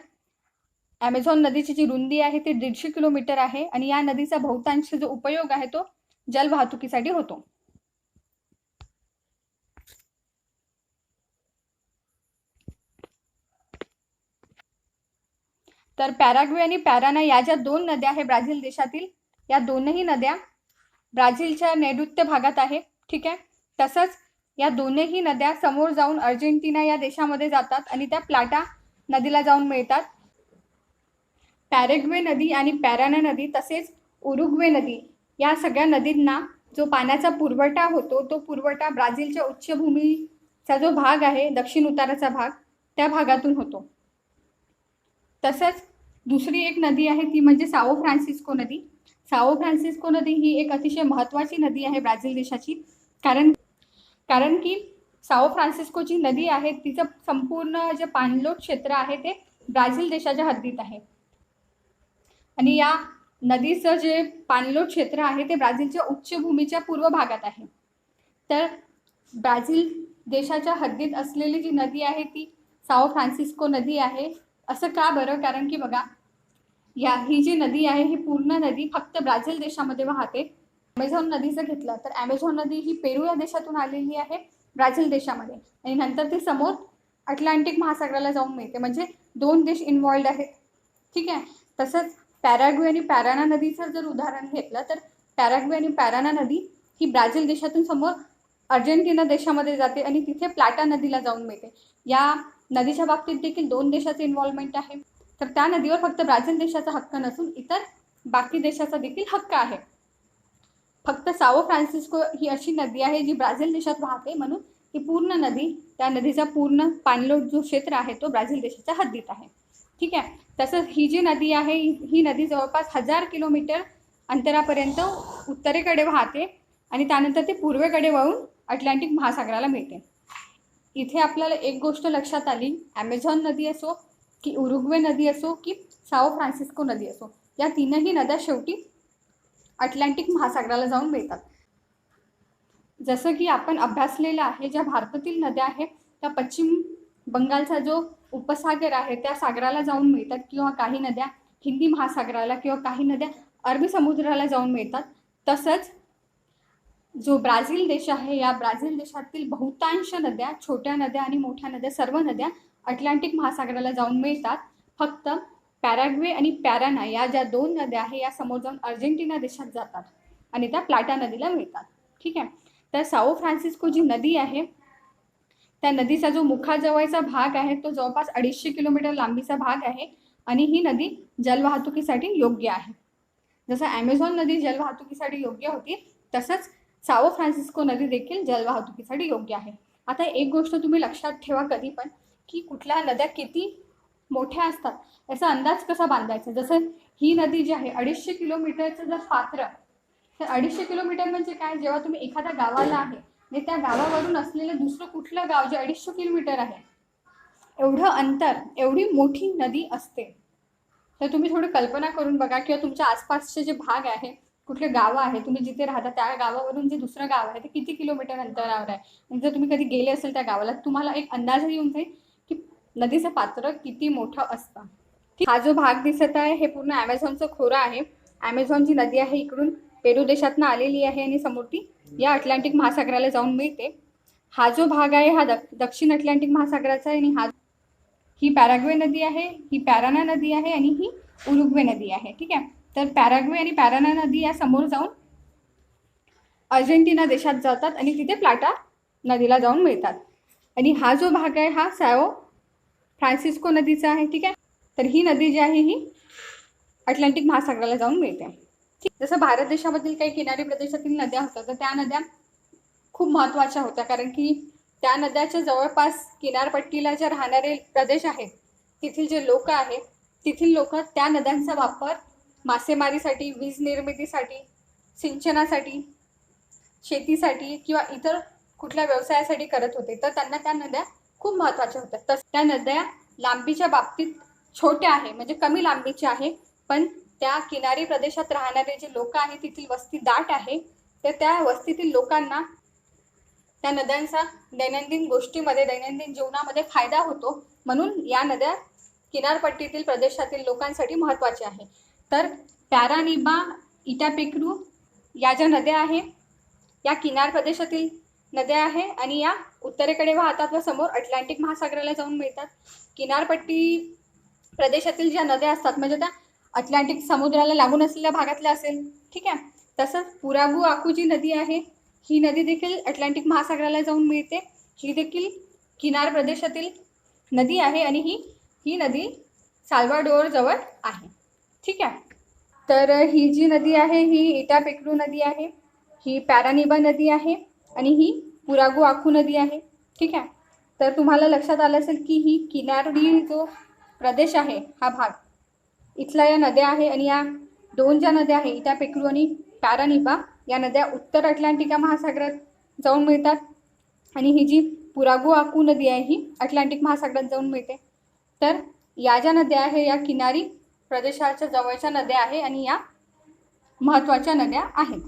ॲमेझॉन नदीची जी रुंदी आहे ती 150 किलोमीटर आहे आणि या नदीचा बहुतांश जो उपयोग आहे तो जलवाहतुकीसाठी होतो. तर पॅराग्वे आणि पॅराना या ज्या दोन नद्या आहेत ब्राझील देशातील, या दोनही नद्या ब्राझीलच्या नैऋत्य भागात आहे. ठीक आहे. तसंच या दोनही नद्या समोर जाऊन अर्जेंटिना या देशामध्ये जातात आणि त्या प्लाटा नदीला जाऊन मिळतात. पॅराग्वे नदी आणि पॅराना नदी तसेच उरुग्वे नदी या सगळ्या नदींना जो पाण्याचा पुरवठा होतो तो पुरवठा ब्राझीलच्या उच्चभूमीचा जो भाग आहे, दक्षिण उताराचा भाग, त्या भागातून होतो. तसंच दुसरी एक नदी आहे ती म्हणजे साओ फ्रान्सिस्को नदी. साओ फ्रान्सिस्को नदी ही एक अतिशय महत्त्वाची नदी आहे ब्राझील देशाची, कारण की साओ फ्रान्सिस्कोची नदी आहे तिचं संपूर्ण जे पाणलोट क्षेत्र आहे ते ब्राझील देशाच्या हद्दीत आहे आणि या नदीचं जे पाणलोट क्षेत्र आहे ते ब्राझीलच्या उच्चभूमीच्या पूर्व भागात आहे. तर ब्राझील देशाच्या हद्दीत असलेली जी नदी आहे ती साओ फ्रान्सिस्को नदी आहे. असं का बरं? कारण की बघा, ही जी नदी आहे ही पूर्ण नदी फक्त ब्राझील देशामध्ये वाहते. ॲमेझॉन नदीचं घेतलं तर ॲमेझॉन नदी ही पेरू या देशातून आलेली आहे ब्राझील देशामध्ये आणि नंतर ती समोर अटलांटिक महासागराला जाऊन मिळते, म्हणजे दोन देश इन्व्हॉल्ड आहेत. ठीक आहे. तसंच पॅराग्वे आणि पॅराना नदीचं जर उदाहरण घेतलं तर पॅराग्वे आणि पॅराना नदी ही ब्राझील देशातून समोर अर्जेंटिना देशामध्ये जाते आणि तिथे प्लाटा नदीला जाऊन मिळते. या नदीच्या बाबतीत देखील दोन देशाचे इन्व्हॉल्वमेंट आहे. तर त्या नदीवर फक्त ब्राझील देशाचा हक्क नसून इतर बाकी देशाचा देखील हक्क आहे. फक्त साओ फ्रान्सिस्को ही अशी नदी आहे जी ब्राझील देशात वाहते, म्हणून ही पूर्ण नदी, त्या नदीचा पूर्ण पाणलोट जो क्षेत्र आहे तो ब्राझील देशाच्या हद्दीत आहे. ठीक आहे. तसंच ही जी नदी आहे ही नदी जवळपास 1000 किलोमीटर अंतरापर्यंत उत्तरेकडे वाहते आणि त्यानंतर ती पूर्वेकडे वळून अटलांटिक महासागराला मिळते. इथे आपल्याला एक गोष्ट लक्षात आली, ॲमेझॉन नदी असो की उरुग्वे नदी असो की साओ फ्रान्सिस्को नदी असो, या तीनही नद्या शेवटी अटलांटिक महासागराला जाऊन मिळतात. जसं की आपण अभ्यासलेलं आहे, ज्या भारतातील नद्या आहेत त्या पश्चिम बंगालचा जो उपसागर आहे त्या सागराला जाऊन मिळतात, किंवा काही नद्या हिंदी महासागराला किंवा काही नद्या अरबी समुद्राला जाऊन मिळतात. तसंच जो ब्राझील देश आहे, या ब्राझील देशातील बहुतांश नद्या, छोट्या नद्या आणि मोठ्या नद्या, सर्व नद्या अटलांटिक महासागराला जाऊन मिळतात. फक्त पॅराग्वे आणि पॅराना या ज्या दोन नद्या आहे या समोर जाऊन अर्जेंटिना देशात जातात आणि त्या प्लाटा नदीला मिळतात. ठीक आहे. तर साओ फ्रान्सिस्को जी नदी आहे त्या नदीचा जो मुखाजवळचा भाग आहे तो जवळपास 250 किलोमीटर लांबीचा भाग आहे आणि ही नदी जलवाहतुकीसाठी योग्य आहे. जसं ॲमेझॉन नदी जलवाहतुकीसाठी योग्य होती, तसंच साओ फ्रान्सिस्को नदी देखील जलवाहतुकीसाठी योग्य आहे. आता एक गोष्ट तुम्ही लक्षात ठेवा कधी पण, की कुठल्या नद्या किती मोठ्या असतात याचा अंदाज कसा बांधायचा. जसं ही नदी जी आहे 250 किलोमीटरचं जर पात्र, तर 250 किलोमीटर म्हणजे काय, जेव्हा तुम्ही एखाद्या गावाला आहे आणि त्या गावावरून असलेलं दुसरं कुठलं गाव जे 250 किलोमीटर आहे, एवढं अंतर, एवढी मोठी नदी असते. तर तुम्ही थोडी कल्पना करून बघा, किंवा तुमच्या आसपासचे जे भाग आहे, कुठले गावं आहे, तुम्ही जिथे राहता त्या गावावरून जे दुसरं गाव आहे ते किती किलोमीटर अंतरावर आहे. आणि जर तुम्ही कधी गेले असेल त्या गावाला, तुम्हाला एक अंदाज येऊन जाईल की नदीचं पात्र किती मोठं असतं. हा जो भाग दिसत आहे हे पूर्ण ॲमेझॉनचं खोरं आहे. ॲमेझॉन जी नदी आहे इकडून पेरू देशातनं आलेली आहे आणि समोर ती या अटलांटिक महासागराला जाऊन मिळते. हा जो भाग आहे हा दक्षिण अटलांटिक महासागराचा आहे, आणि ही पॅराग्वे नदी आहे, ही पॅराना नदी आहे आणि ही उरुग्वे नदी आहे. ठीक आहे. तर पॅराग्वे आणि पॅराना नदी या समोर जाऊन अर्जेंटिना देशात जातात आणि तिथे प्लाटा नदीला जाऊन मिळतात. आणि हा जो भाग आहे हा सॅओ फ्रान्सिस्को नदीचा आहे. ठीक आहे. तर ही नदी जी आहे ही अटलांटिक महासागराला जाऊन मिळते. ठीक. जसं भारत देशामधील काही किनारी प्रदेशातील नद्या होत्या, तर त्या नद्या खूप महत्त्वाच्या होत्या, कारण की त्या नद्याच्या जवळपास किनारपट्टीला जे राहणारे प्रदेश आहेत, तिथील जे लोक आहेत, तिथील लोक त्या नद्यांचा वापर मासेमारीसाठी, वीज निर्मितीसाठी, सिंचनासाठी, शेतीसाठी किंवा इतर कुठल्या व्यवसायासाठी करत होते. तर त्यांना त्या नद्या खूप महत्त्वाच्या होत्या. तर त्या नद्या लांबीच्या बाबतीत छोट्या आहे, म्हणजे कमी लांबीच्या आहे, पण त्या किनारी प्रदेशात राहणारे जे लोक आहेत, तिथील वस्ती दाट आहे, तर त्या वस्तीतील लोकांना त्या नद्यांचा दैनंदिन गोष्टीमध्ये, दैनंदिन जीवनामध्ये फायदा होतो. म्हणून या नद्या किनारपट्टीतील प्रदेशातील लोकांसाठी महत्त्वाच्या आहे. तर पॅरानिबा, इटापेक्रू या ज्या नद्या आहे या किनार प्रदेशातील नद्या आहे आणि या उत्तरेकडे वाहतात व समोर अटलांटिक महासागराला जाऊन मिळतात. किनारपट्टी प्रदेशातील ज्या नद्या असतात म्हणजे त्या अटलांटिक समुद्राला लागून असलेल्या भागातल्या असेल. ठीक आहे. तसंच पुरागू आकू जी नदी आहे ही नदी देखील अटलांटिक महासागराला जाऊन मिळते. ही देखील किनार प्रदेशातील नदी आहे आणि ही नदी साल्वाडोर जवळ आहे. ठीक आहे. तर ही जी नदी आहे ही इटापेक्रू नदी आहे, ही पॅरानिबा नदी आहे आणि ही पुरागू आकू नदी आहे. ठीक आहे. तर तुम्हाला लक्षात आलं असेल की ही किनारी जो प्रदेश आहे हा भाग, इथल्या या नद्या आहे आणि या दोन ज्या नद्या आहे इटापेक्रू आणि पॅरानिबा या नद्या उत्तर अटलांटिका महासागरात जाऊन मिळतात आणि ही जी पुरागू आकू नदी आहे ही अटलांटिक महासागरात जाऊन मिळते. तर या ज्या नद्या आहे या किनारी प्रदेशाच्या जवळच्या नद्या आहे आणि या महत्त्वाच्या नद्या आहेत.